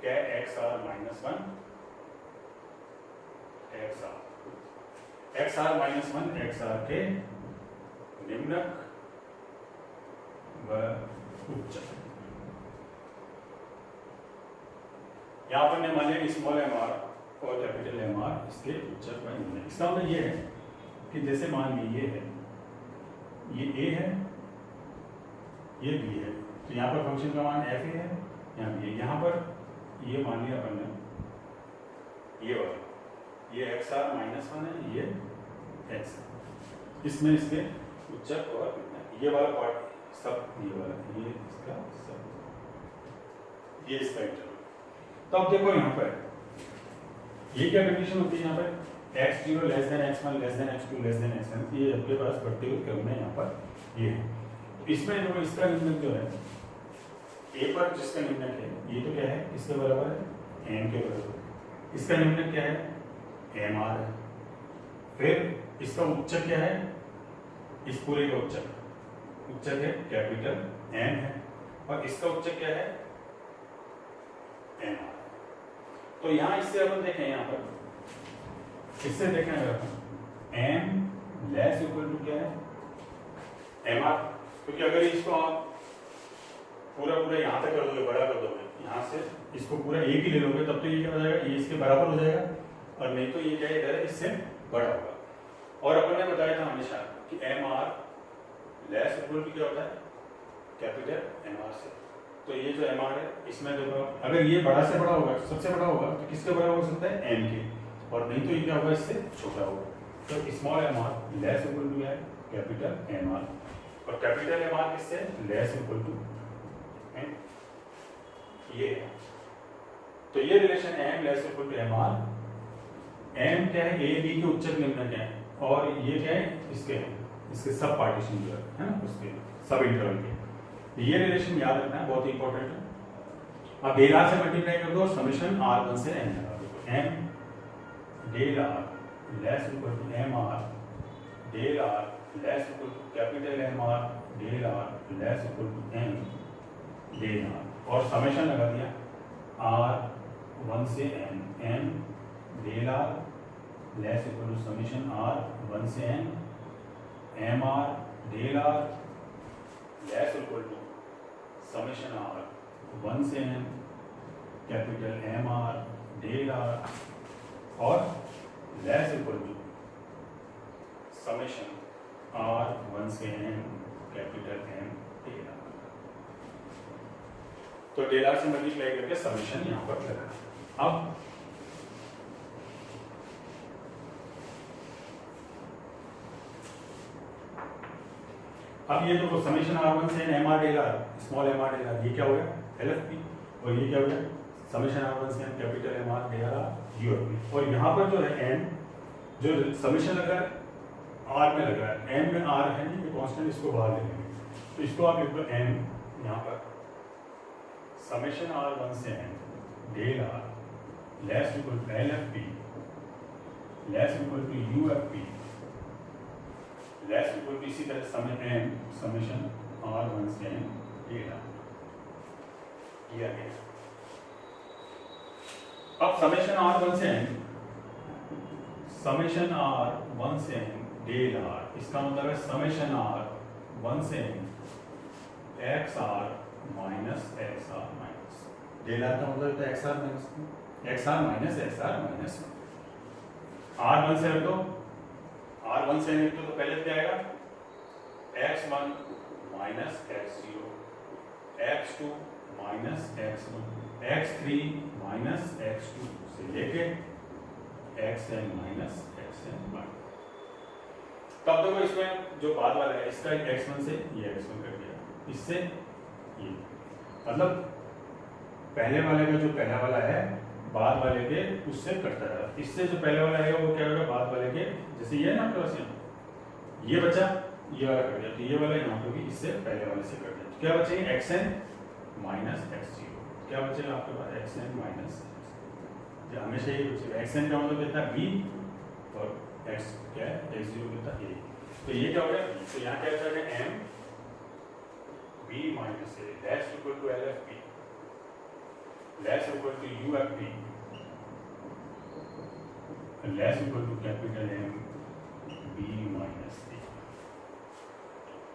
क्या X are minus one x are minus one x R के निम्नक व उच्चक। यहां पर ने मान लिया स्मॉल एम आर और कैपिटल एम आर इसके उच्चक व निम्नक। इसका मतलब ये है कि जैसे मान लीजिए ये ए है ये बी है, तो यहाँ पर फंक्शन का मान एफ ए है, यहाँ बी है। यहाँ पर ये मान लिया अपन ने ये वाला ये एक्स आर माइनस वन है, ये एक्स इसमें इसके उच्चक और ये वाला पार्ट सब ये वाला ये इसका सब ये इसका इंटरवल। तो अब देखो यहाँ पर ये क्या कंडीशन होती है, यहाँ पर x0 less than x1 less than x2 less then xn, ये आपके पास बढ़ते हुए क्रम में यहाँ पर ये है। तो इसमें जो इसका निम्नक जो है a पर जिसका निम्नक है ये तो क्या है इसके बराबर है m के बराबर, इसका निम्नक क्या है एम आर है, फिर इसका उच्चक क्या है इस पूरे का उच्चक है कैपिटल एम है और इसका उच्चक क्या है एम आर। तो यहाँ इससे अपन देखें, यहाँ पर इससे देखें अगर अपन एम लेस इक्वल टू क्या है एम आर, क्योंकि अगर इसको आप पूरा यहाँ तक कर दोगे, बड़ा कर दोगे, यहाँ से इसको पूरा एक ही ले लोगे तब तो ये क्या हो जाएगा, ये इसके बराबर हो जाएगा, और नहीं तो ये क्या है इससे बड़ा होगा। और अपन ने बताया था हमेशा कि M are less equal to क्या होता है कैपिटल एम आर से। तो ये जो एम आर है इसमें देखो अगर ये बड़ा से बड़ा होगा सबसे बड़ा होगा तो किसके बराबर हो सकता है एम के, और नहीं तो ये क्या होगा इससे छोटा होगा। तो small M R less equal to है कैपिटल एम आर, और कैपिटल एम आर किससे लेस इक्वल टू एम, ये है। तो ये relation M less equal to M R, M क्या है ए बी के उच्चक निम्नक है और ये क्या है इसके सब पार्टीशन जो है ना उसके सब इंटरवल के। ये रिलेशन याद रखना है, बहुत इंपॉर्टेंट है। अब डेल आर से मल्टीप्लाई कर दो, समेशन r1 से n तक, m del r less equal to m r del r less equal to capital M r del r less equal to m del r। और summation लगा दिया r 1 से n, n del are less equal to summation r 1 से n M R del are less equal to summation r 1 से n capital M R del r और less equal to summation r 1 से n capital M del R. तो del R से multiply करके summation यहाँ पर लगा। अब ये तो समेशन आर 1 से n M R del R small M R del R, ये क्या हो गया एल एफ पी, और ये क्या हो गया समेशन आर 1 से n capital M R del R U F P. और यहाँ पर जो है n जो समेशन लगा है आर में लगा है, n में आर है नहीं, ये कांस्टेंट, इसको बाहर ले लेंगे तो इसको आप लिख दो n यहाँ पर समेशन आर 1 से n del are less equal to L F P less equal to U F P less equal to इसी तरह समेशन आर 1 से n डेल आर किया गया। अब समेशन आर 1 से n समेशन आर 1 से n डेल आर, इसका मतलब है समेशन आर 1 से n X are minus X are minus del R का मतलब है x are minus X are minus X are minus R 1 से रख दो, आर 1 से लिख दो तो पहले क्या आएगा x1 minus x0 x2 minus x1 x3 minus x2 से लेके xn माइनस xn1। तब देखो इसमें जो बाद वाला है इसका x1 से ये x1 कर दिया, इससे ये मतलब पहले वाले का जो पहला वाला है बाद वाले के उससे कटता है, इससे जो पहले वाला है वो क्या होगा बाद वाले के, जैसे ये है ना आपके पास यहाँ ये बचा ये वाला कट गया तो ये वाला यहाँ पे भी इससे पहले वाले से कट गया, तो क्या बचेगा xn माइनस x0, क्या बचेगा आपके पास xn माइनस हमेशा ये बचेगा। xn का मतलब कितना b और x क्या है x0 कितना a, तो ये क्या हो गया तो यहाँ क्या बचा है m b minus a less equal to L F P less equal to U F P less equal to capital M B minus A।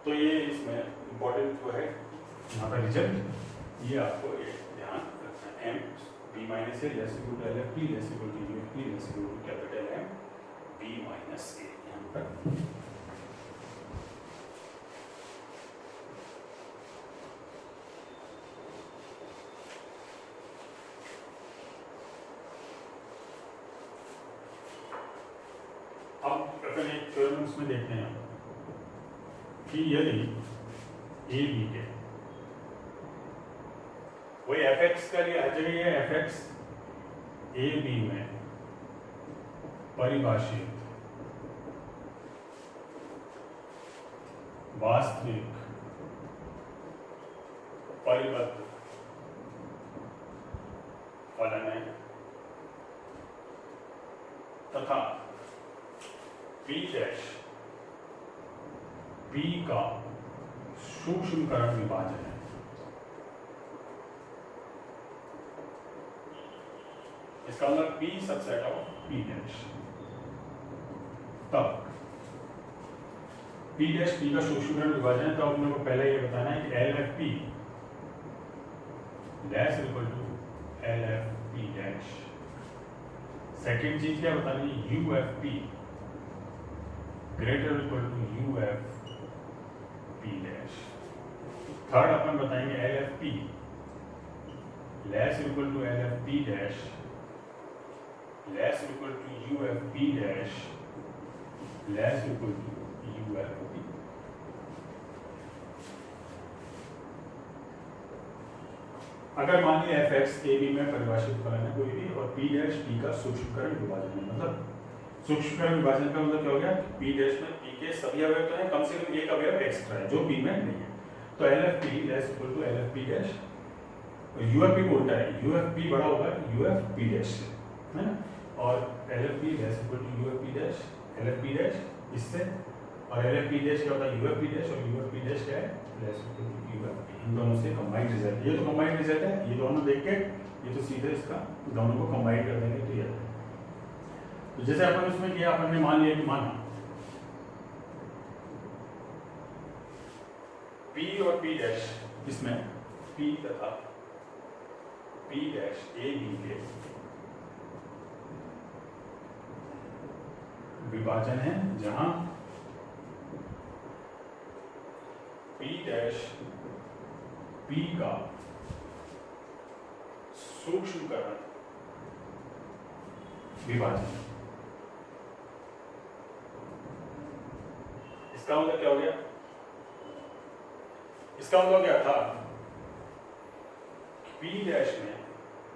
तो ये इसमें इम्पोर्टेंट जो है यहाँ पर रिजल्ट ये आपको ये ध्यान रखना है M B minus A less equal to L F P less equal to U F P less equal to capital M B minus A यहाँ पर। में देखते हैं कि यदि ए बी के वही एफ एक्स का लिए हर जगह है एफ एक्स ए बी में परिभाषित वास्तविक परिबद्ध फलन है तथा P डैश P का सूक्ष्मकरण विभाजन है, इसका मतलब P subset of P dash, तब P डैश P का सूक्ष्मकरण विभाजन है, तो अपने को पहले ये बताना है कि l F P less equal to L F P dash. Second चीज क्या बतानी है U F p greater equal to U F P dash. Third अपन बताएंगे l F P less equal to L F P dash less equal to U F P dash less equal to U F p. अगर मान लिया F x ए b में परिभाषित फलन है कोई भी और पी डैश पी का सूक्ष्मकरण विभाजन है, मतलब सूक्ष्मकरण विभाजन का मतलब क्या हो गया पी डैश में पी के सभी अवयव तो हैं, कम से कम एक अवयव एक्स्ट्रा है जो पी में नहीं है, तो L F P less equal to L F P dash. U F P को उल्टा है, यू एफ पी बड़ा होगा यू एफ पी डैश से, है ना, और L F P less equal to U F P dash L F P dash इससे, और एल एफ पी डैश क्या होता है, यू एफ पी डैश, और यू एफ पी डैश क्या है, प्लस यू एफ पी। इन दोनों से कंबाइंड रिजल्ट, ये तो कंबाइंड रिजल्ट है, ये दोनों देख के ये तो सीधे इसका दोनों को कंबाइन कर देंगे तो ये है। तो जैसे अपन उसमें किया, अपन ने मान लिया कि माना P और P डैश, इसमें P तथा P डैश A B के विभाजन है, जहां P डैश P का सूक्ष्मकरण विभाजन। इसका मतलब क्या हो गया, इसका मतलब क्या था, P डैश में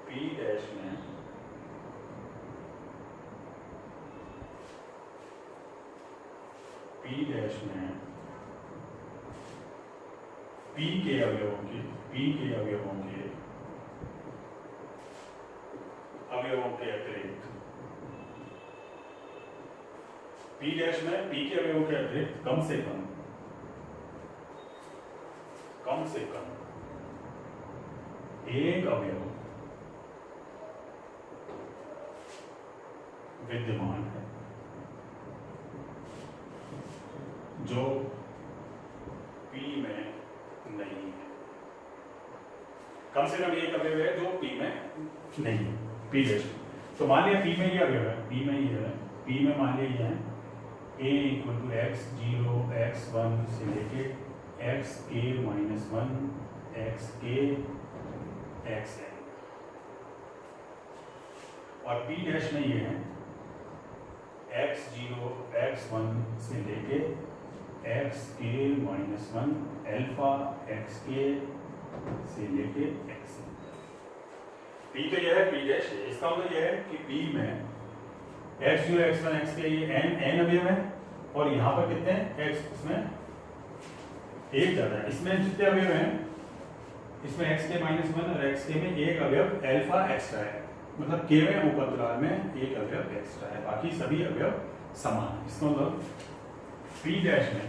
P डैश में P के अवयवों के अतिरिक्त P डैश में P के अवयवों के अतिरिक्त कम से कम एक अवयव विद्यमान है जो P में नहीं है। कम से कम एक अवयव है जो P में नहीं है, P डैश। तो मान लिया P में ये अवयव है, P में ये है, P में मान लिया ये है A equal to x0 x1 से लेके xk माइनस 1 xk xn, और P डैश में ये है x0 x1 से लेके xk माइनस 1 अल्फा xk से लेके xn। P तो यह है, P डैश है, इसका मतलब यह है कि P में x0 x1 xk ये n अवयव है, और यहाँ पर कितने हैं x, इसमें एक ज्यादा है, इसमें जितने अवयव हैं इसमें xk माइनस 1 और xk में एक अवयव अल्फा एक्स्ट्रा है, मतलब k में उपअंतराल में एक अवयव एक्स्ट्रा है, बाकी सभी अवयव समान है। इसका मतलब P डैश में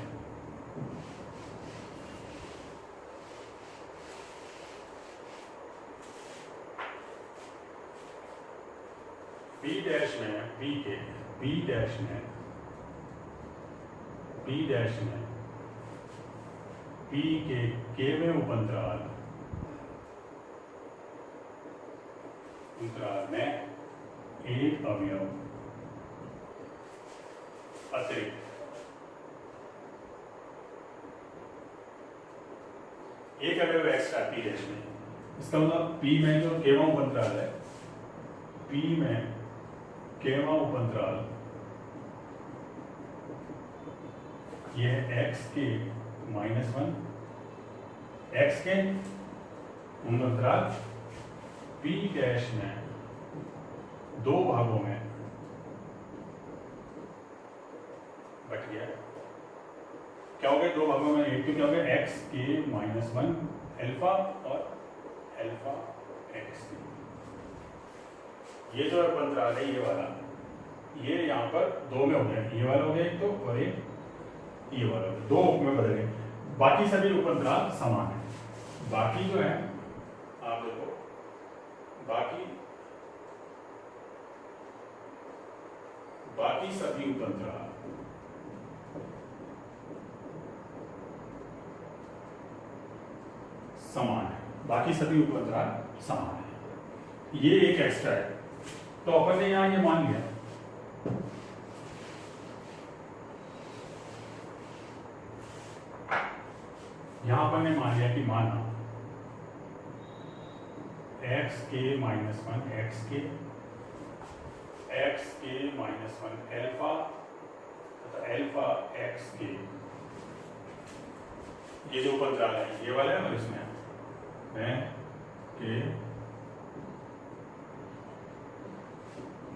P के केवें उपअंतराल में एक अवयव अतिरिक्त एक अवयव एक्स्ट्रा P डैश में। इसका मतलब P में जो केवां उपअंतराल है, P में केवां उपअंतराल ये है xk minus 1 xk उपअंतराल P dash में दो भागों में बट गया। क्या हो गया दो भागों में, एक तो क्या हो गया xk माइनस 1 अल्फा और अल्फा xk। ये जो उपअंतराल है ये वाला, ये यहाँ पर दो में हो गया, ये वाला हो गया एक तो, और एक ये वाला, दो में बदल गए, बाकी सभी उपअंतराल समान है। बाकी जो है आप देखो, बाकी सभी उपअंतराल समान है, बाकी सभी उपअंतराल समान है, ये एक एक्स्ट्रा है। तो अपन ने यहां ये मान लिया यहां पर ने मान लिया कि माना xk minus 1 xk minus 1 alpha तथा अल्फा xk, ये जो उपअंतराल है ये वाला है, और इसमें के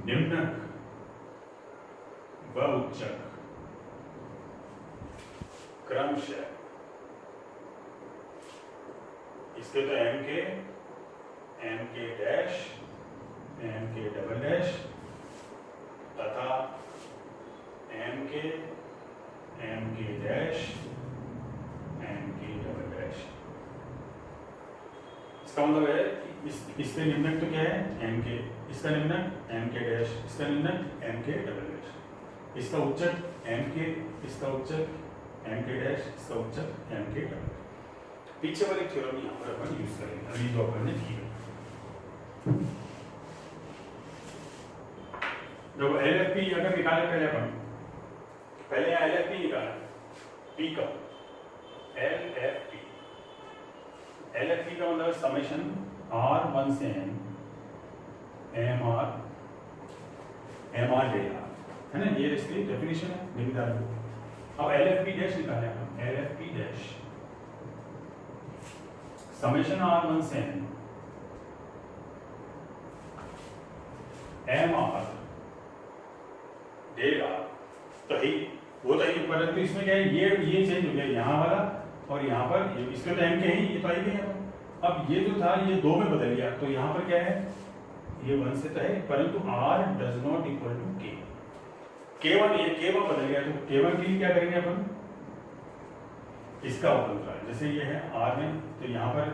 निम्नक व उच्चक क्रमशः, इसके तो एम के डैश, एम के डबल डैश तथा एम के के डैश एम के डबल डैश। इसका मतलब है कि इसके निम्नक तो क्या है एम के, इसका निम्नक एम के डैश, इसका निम्नक एम के डबल डैश, इसका उच्चक एम के, इसका उच्चक एम के डैश, इसका उच्चक एम के डबल। पीछे वाली थ्योरम यहाँ पर अपन यूज करेंगे अभी जो अपन ने की है। जब LFP अगर निकाले पहले LFP निकाला, P का LFP का मतलब समेशन R1 से N MR डे आर, है ना, ये इसकी डेफिनेशन है निकाल को। अब LFP डैश निकाले हम, LFP डैश समेशन R1 से N MR डे आर, तो ही वो तो ही, परंतु इसमें क्या है, ये चेंज हो गया यहाँ वाला और यहाँ पर इसके तो एम के ही, ये तो आई गई। अब ये जो था ये 2 में बदल गया, तो यहाँ पर क्या है, ये 1 से तो है, परंतु R does not equal to K, K1 ये K1 बदल गया, तो K1 के लिए क्या करेंगे अपन, इसका उपअंतराल जैसे ये है R में, तो यहाँ पर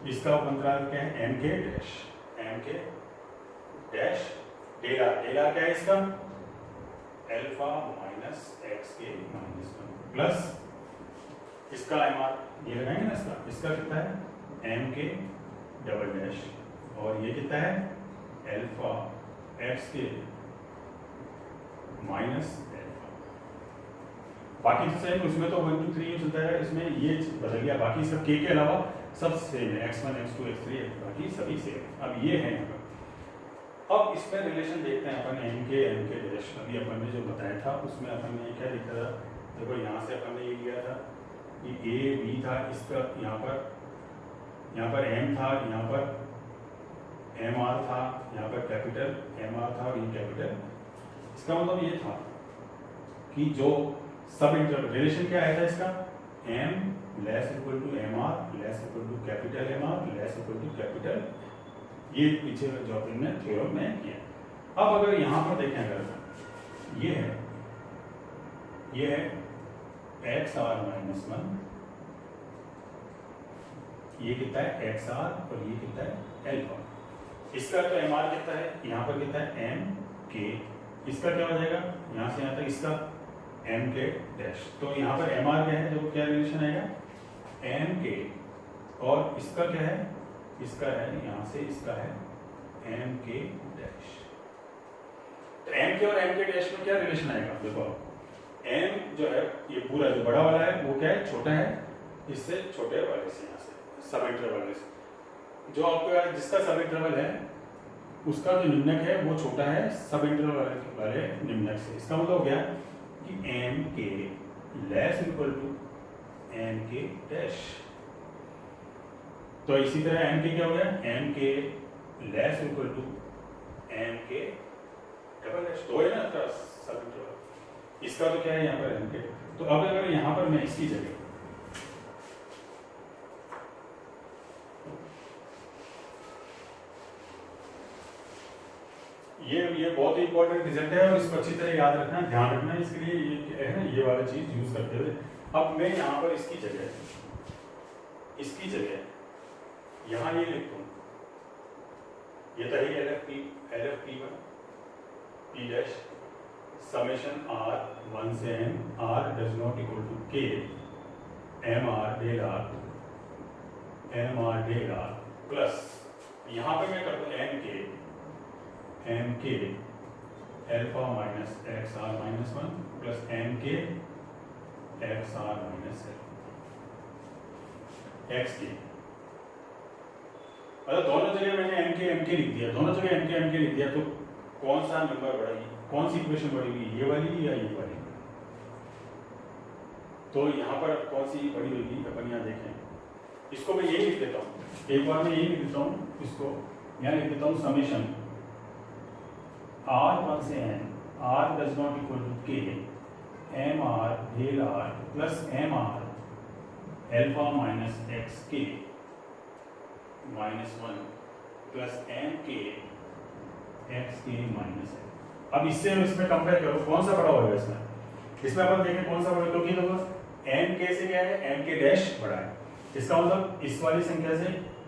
इसका उपअंतराल क्या है, M के डैश डे आर क्या है इसका, alpha minus X K minus 1 plus इसका MR, ये लगाएंगे ना, इसका कितना है एम के डबल डैश, और ये कितना है alpha x K minus alpha. बाकी सेम, उसमें तो 1 2 3 चलता है, इसमें ये बदल गया, बाकी सब के अलावा सब सेम है, x1 x2 x3 बाकी सभी सेम। अब ये है यहाँ पर, अब इसमें रिलेशन देखते हैं अपन एम के डैश। अभी अपन ने जो बताया था उसमें अपन ने क्या लिखा था, देखो यहाँ से अपन ने ये लिया था कि ए बी था, इसका यहाँ पर एम था, यहाँ पर एम आर था, यहाँ पर कैपिटल एम आर था और ये कैपिटल। इसका मतलब ये था कि जो सब इंटरवल रिलेशन क्या आया था इसका, M less equal to M R less equal to capital M R less equal to capital, ये पीछे जो अपन ने थ्योरम में किया। अब अगर यहाँ पर देखें, अगर ये है एक्स आर माइनस 1, ये कितना है एक्स आर और ये कितना है एल्फा, इसका तो एम आर कितना है, यहाँ पर कितना है एम के, इसका क्या हो जाएगा यहाँ से यहाँ तक इसका एम के डैश, तो यहाँ पर एम आर क्या है, जो क्या रिलेशन आएगा एम के, और इसका क्या है, इसका है यहाँ से इसका है एम के डैश। तो एम के और एम के डैश में क्या रिलेशन आएगा, देखो एम जो है ये पूरा जो बड़ा वाला है वो क्या है, छोटा है इससे छोटे वाले से, यहाँ से सब इंटरवल वाले से, जो आपका जिसका सब इंटरवल है उसका जो निम्नक है वो छोटा है सब इंटरवल वाले निम्नक से। इसका मतलब हो गया कि एम के लेस इक्वल टू एम के डैश। तो इसी तरह एम के क्या हो गया, एम के लेस इक्वल टू एम के डबल डैश, तो है ना सब इंटरवल, इसका तो क्या है यहाँ पर एम के। तो अब अगर यहाँ पर मैं इसकी जगह ये बहुत ही इंपॉर्टेंट रिजल्ट है और इसको अच्छी तरह याद रखना, ध्यान रखना, इसके लिए ये है ना, ये वाला चीज यूज करते हुए। अब मैं यहाँ पर इसकी जगह यहाँ ये लिख दूँ, ये तो है LFP1 P dash summation R1 से N R does not equal to K MR del R plus यहाँ पे मैं करता हूँ M K alpha minus X are minus 1 plus M K X are minus X K, मतलब दोनों जगह मैंने एम के लिख दिया, दोनों जगह एम के लिख दिया, तो कौन सा नंबर बढ़ेगी, कौन सी इक्वेशन बढ़ेगी, ये वाली या ये वाली। तो यहाँ पर कौन सी बड़ी होगी अपन यहाँ देखें, इसको मैं यही लिख देता हूँ, एक बार मैं यही लिख देता हूँ, इसको यहाँ लिख देता हूँ समेशन R1 से N R does not equal to K M are del R plus M R alpha minus X K minus 1 plus M K X K minus. अब इससे हम इसमें कंपेयर करो कौन सा बड़ा होगा इसमें, इसमें अपन देखें कौन सा बड़ा, क्योंकि देखो एम के से क्या है, एम के डैश बड़ा है, इसका मतलब इस वाली संख्या से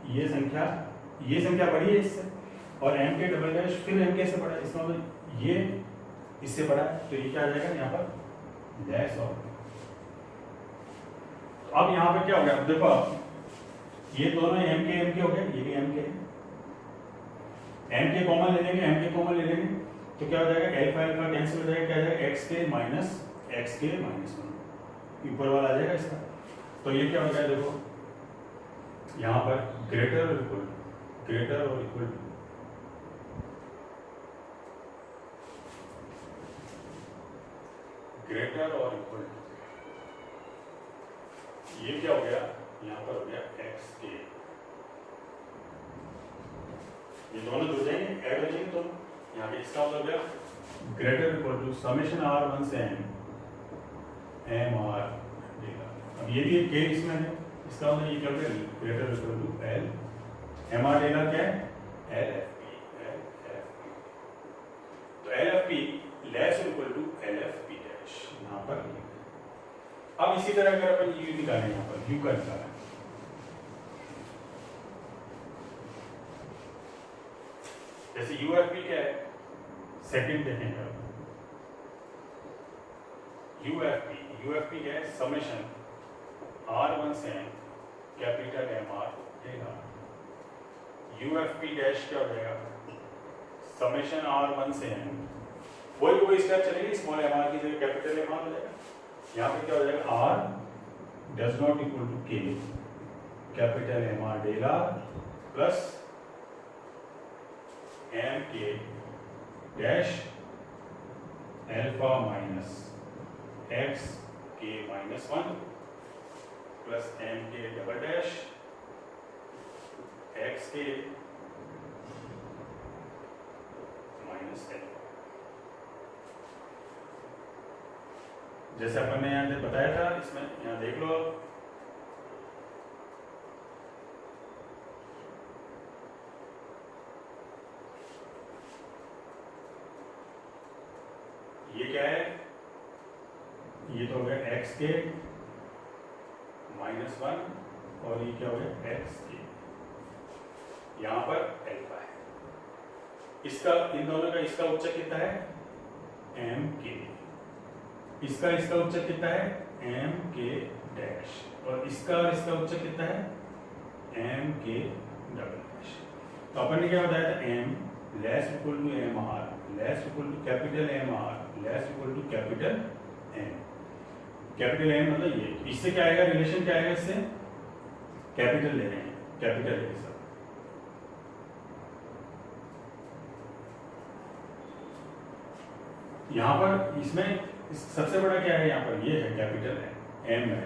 ये संख्या बड़ी है इससे, और एम के डबल डैश फिर एम के से बड़ा है, इसका मतलब ये इससे बड़ा है, तो ये क्या आ जाएगा यहाँ पर लेस ऑफ। तो अब यहाँ पे क्या हो गया, देखो आप ये दोनों एम के हो गए, ये भी एम के है, एम के कॉमन ले लेंगे, एम के कॉमन ले लेंगे तो क्या हो जाएगा, एल्फा एल्फा कैंसिल हो जाएगा, क्या आ जाएगा एक्स के माइनस 1 ऊपर वाला आ जाएगा इसका। तो ये क्या हो जाएगा, देखो यहाँ पर ग्रेटर और इक्वल ये क्या हो गया, यहाँ पर हो गया एक्स के, ये दोनों जुड़ जाएंगे, ऐड हो जाएंगे दोनों, यहाँ पे इसका मतलब क्या, greater equal to summation r1 से m r देगा। अब ये भी एक के इसमें है, इसका मतलब ये क्या हो गया, greater equal to l m r देगा क्या है, LFP, तो LFP less equal to LFP dash यहाँ पर। अब इसी तरह अगर अपन u निकालें, यहाँ पर u का निकालें, जैसे UFP क्या है, सेकंड देखेंगे UFP क्या है, समेशन r1 से कैपिटल MR देगा। UFP डैश क्या हो जाएगा, समेशन r1 से कोई स्टेप चलेगी, स्मॉल mr की जगह कैपिटल MR हो जाएगा। यहाँ पे क्या हो जाएगा, r does not equal to k capital MR del r plus M के dash alpha minus X K minus 1 plus M के double dash X K minus alpha. जैसे अपन ने यहाँ बताया था, इसमें यहाँ देख लो, ये क्या है, ये तो हो गया एक्स के माइनस 1 और ये क्या हो गया एक्स के, यहाँ पर एल्फा है, इसका इन दोनों का इसका उच्चक कितना है एम के, इसका उच्चक कितना है एम के डैश, और इसका उच्चक कितना है एम के डबल डैश। तो अपन ने क्या बताया था, M less equal to M R less equal to capital M R less equal to capital M. Capital M मतलब ये, इससे क्या आएगा, रिलेशन क्या आएगा, इससे कैपिटल ले रहे हैं, कैपिटल है सब। यहाँ पर इसमें सबसे बड़ा क्या है, यहाँ पर ये है कैपिटल है, एम है।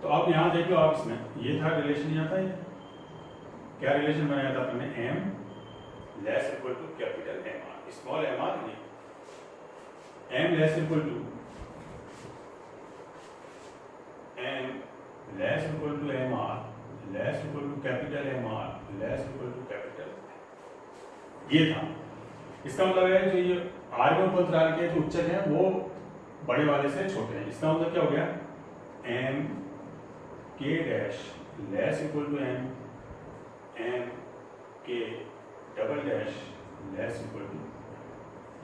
तो अब यहाँ देख लो आप, इसमें ये था रिलेशन, यहाँ था ये क्या रिलेशन बनाया था अपने, m less equal to capital M r, small M r नहीं, m less equal to M R less equal to capital M R less equal to capital, ये था। इसका मतलब है जो ये r1 अंतराल के जो उच्चक है वो बड़े वाले से छोटे हैं, इसका मतलब क्या हो गया, एम के dash less equal to m के double dash less equal to,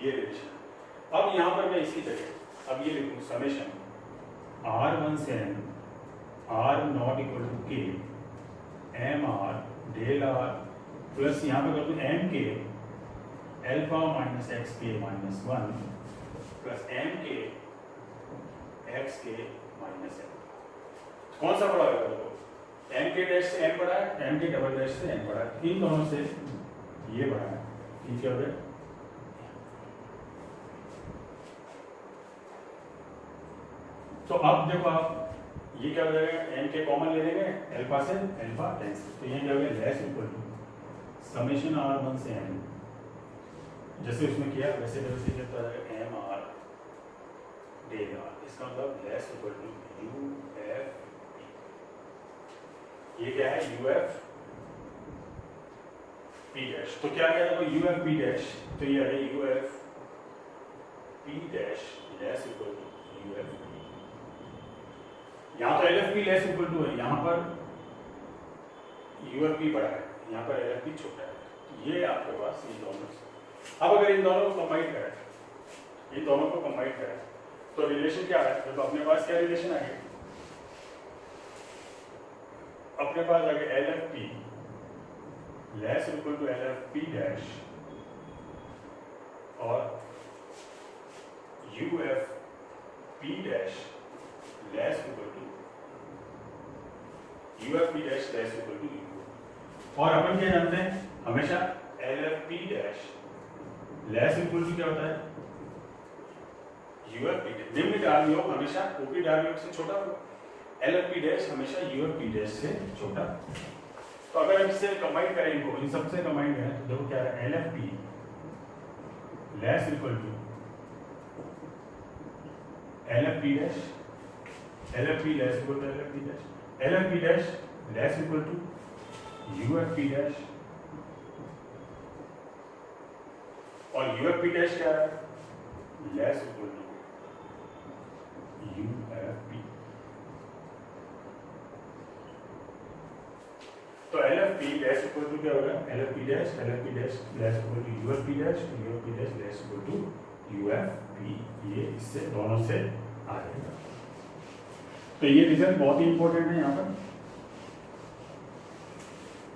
ये रिलेशन। अब यहाँ पर मैं इसकी जगह अब ये लिखूँ, समेशन r1 से m r not equal to k M are del r plus यहाँ पे कर दूँ M K alpha minus X K minus 1 plus M K X K minus alpha. कौन सा बड़ा होगा, देखो एम के डैश से एम बड़ा है, एम के डबल डैश से एम बड़ा है, इन दोनों से ये बड़ा है, ठीक है हो गया। तो अब देखो आप, ये क्या हो जाएगा, एम के कॉमन ले लेंगे, एल्फा से एल्फा कैंसिल, तो ये क्या हो गया, less equal to summation r1 से m, जैसे उसमें किया वैसे क्या हो जाएगा, एम आर डेल आर, इसका मतलब less equal to you F, ये क्या है यू एफ पी डैश। तो क्या क्या देखो यू एफ पी डैश, तो ये है you F P dash less equal to UF P। यहाँ तो LFP लेस इक्वल टू है, यहाँ पर UFP बड़ा है, यहाँ पर LFP छोटा है। ये आपके पास ये दोनों। अब अगर इन दोनों को कंबाइन करें, इन दोनों को कंबाइन करें तो रिलेशन क्या है? तो अपने पास क्या रिलेशन आ गया? अपने पास आ गया LFP less equal to LFP dash और UFP dash less equal to UFP dash less equal to U। और अपन क्या जानते हैं? हमेशा LFP dash less equal to क्या होता है? UFP dash. निम्न डाल योग हमेशा OP डाल योग से छोटा होगा, LFP डैश हमेशा UFP डैश से छोटा। तो अगर हम इससे कंबाइन करें, इनको इन सबसे कंबाइन करें तो देखो क्या है? LFP less equal to LFP dash, LFP less equal to LFP dash, LFP dash less equal to UFP dash और UFP डैश क्या है? Less equal to UFP। तो LFP लेस इक्वल टू क्या होगा? LFP dash less equal to UFP dash, UFP dash less equal to UFP। ये इससे दोनों से आ जाएगा। तो ये रिजल्ट बहुत ही इंपॉर्टेंट है यहाँ पर।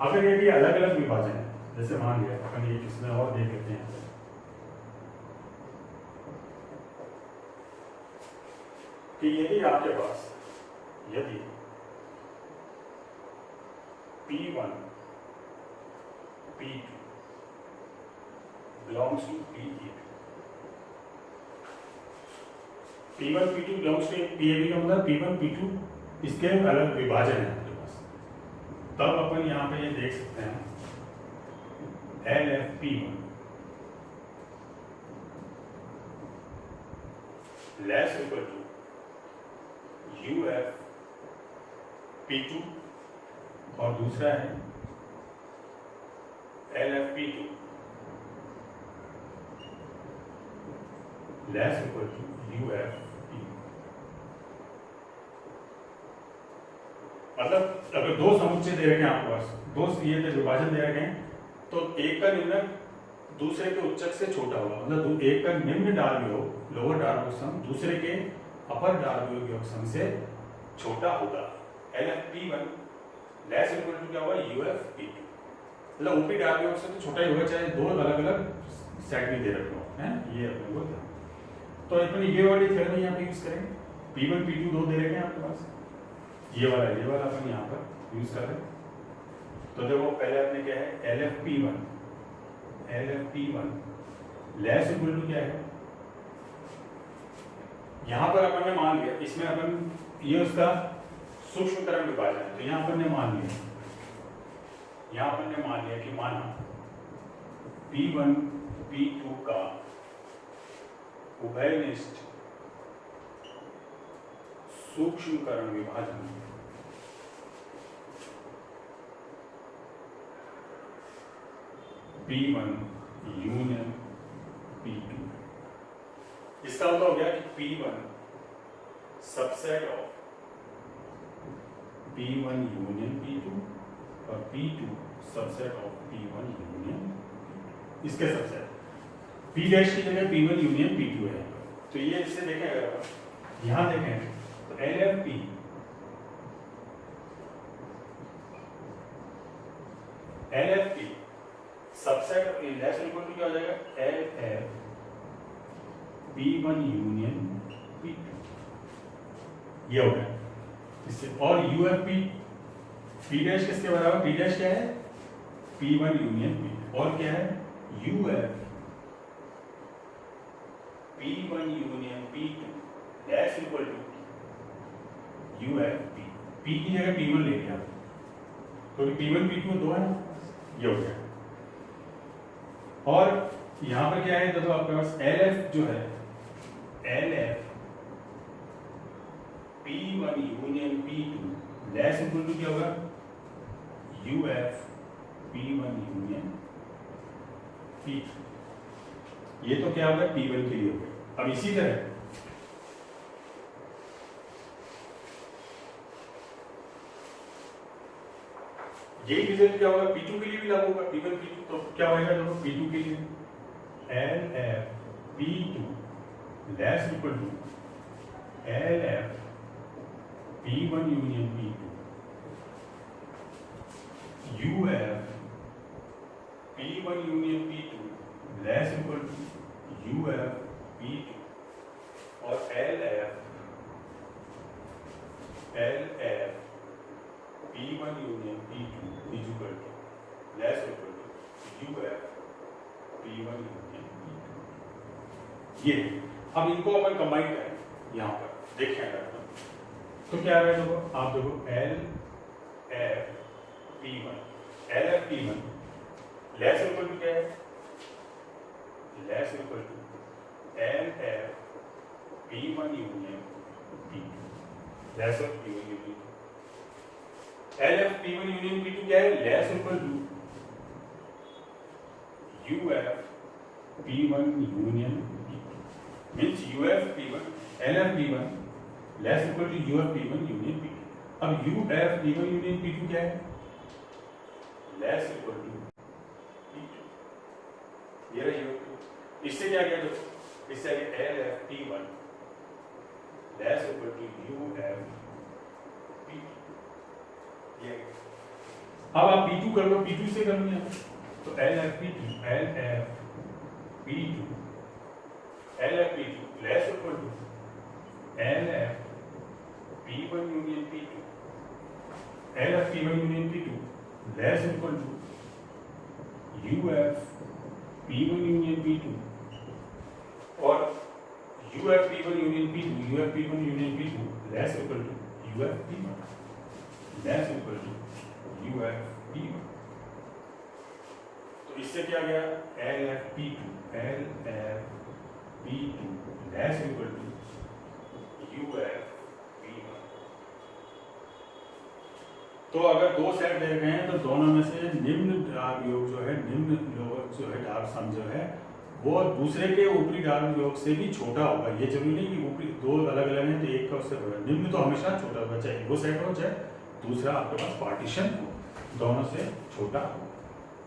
अगर ये भी अलग अलग विभाजन है, जैसे मान लिया अपन ये किसमें और देख लेते हैं कि यदि आपके पास यदि P1 P2 belongs to P8, P1 P2 belongs to PAB का मतलब P1 P2 इसके अलग विभाजन है आपके पास, तब अपन यहाँ पे ये देख सकते हैं LFP1 less equal to UFP2 और दूसरा है LFP2 less equal to UFP। मतलब अगर दो समुच्चय दे रखे हैं आपके पास, दो ये विभाजन दे रखे हैं, तो एक का निम्नक दूसरे के उच्चक से छोटा होगा। मतलब एक का निम्न डार्वियोग लोअर डार्वियोग सम दूसरे के अपर डार्वियोग योग सम से छोटा होगा। LFP1 लेस इक्वल टू क्या होगा? UFP2। मतलब OP डार्वियोग से तो छोटा ही होगा, चाहे दो अलग अलग सेट भी दे रखे हो, हैं ये अपने को ध्यान। तो अपन ये वाली थ्योरम यहाँ पे यूज करेंगे। P1 P2 दो दे रखे हैं आपके पास, ये वाला अपन यहाँ पर यूज कर रहे हैं। तो देखो पहले आपने क्या है? LFP1 लेस इक्वल टू क्या है? यहाँ पर अपन ने मान लिया, इसमें अपन ये उसका सूक्ष्मकरण विभाजन है, तो यहाँ अपन ने मान लिया, यहाँ अपन ने मान लिया कि माना P1 P2 का उभयनिष्ठ सूक्ष्मकरण विभाजन P1 यूनियन P2। इसका मतलब हो गया कि P1 subset of P1 union P2 और P2 subset of P1 union, इसके सबसेट P डैश की जगह P1 यूनियन P2 है। तो ये इससे देखें, अगर यहां देखें तो LFP subset less equal to क्या हो जाएगा? LF P1 यूनियन P2, ये हो गया इससे। और UFP P डैश किसके बराबर? P डैश क्या है? P1 union P2। और क्या है? UF P1 union P2 dash equal to UFP। P की जगह P1 ले लिया, तो P1 P2 दो है, ये हो गया। और यहां पर क्या है? तो आपके पास LF जो है, LF P1 union P2 less equal to क्या होगा? UF P1 union P2। ये तो क्या होगा? P1 के लिए हो गया। अब इसी तरह यही रिजल्ट क्या होगा P2 के लिए भी लागू होगा, P1 P2, तो क्या होगा देखो P2 के लिए LF P2 less equal to LF P1 union P2 UF P1 union P2 less equal to UF P2 और LF P1 union P2 is equal to less equal to UF P1 union P2। ये अब इनको अपन combine करें यहाँ पर देखें अगर तो क्या आ रहा है देखो आप देखो LF P1 less equal to क्या है less equal to LF P1 union P2 less of P1 union P2। LF P1 union P2 क्या है less equal to UF P1 union P2 means UF P1 LF P1 less equal to UF P1 union P2। अब UF P1 union P2 क्या है less equal to P2। ये रहा UF। इससे क्या गया देखो इससे आगे LF P1 less equal to UF P2। ये अब आप P2 कर लो P2 से कर लो तो LF P2 less equal to LF P1 union P2 LF P1 union P2 less equal to UF P1 union P2 और UF P1 union P2 less equal to UF P1 less equal to UF P1। तो इससे क्या गया LF P2 less equal to UF P1। तो अगर दो set दे गए हैं तो दोनों में से निम्न डार्क योग जो है डार्क सम जो है वो दूसरे के ऊपरी डार्क योग से भी छोटा होगा। ये जरूरी नहीं कि ऊपरी दो अलग अलग हैं तो एक का उससे बड़ा, निम्न तो हमेशा छोटा होगा, चाहे वो सेट हो चाहे दूसरा आपके पास पार्टीशन हो, दोनों से छोटा हो।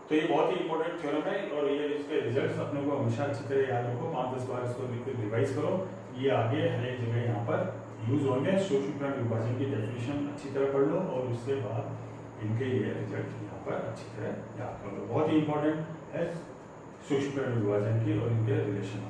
तो ये बहुत ही इंपॉर्टेंट थ्योरम है और ये इसके रिजल्ट्स अपने को हमेशा अच्छी तरह याद रखो, 5-10 बार इसको रिवाइज करो, ये आगे हर एक जगह यहाँ पर यूज होंगे। सूक्ष्मकण विभाजन की डेफिनेशन अच्छी तरह पढ़ लो और उसके बाद इनके ये रिजल्ट यहाँ पर अच्छी तरह याद कर लो। बहुत ही इंपॉर्टेंट है सूक्ष्मकण विभाजन की और इनके रिलेशन।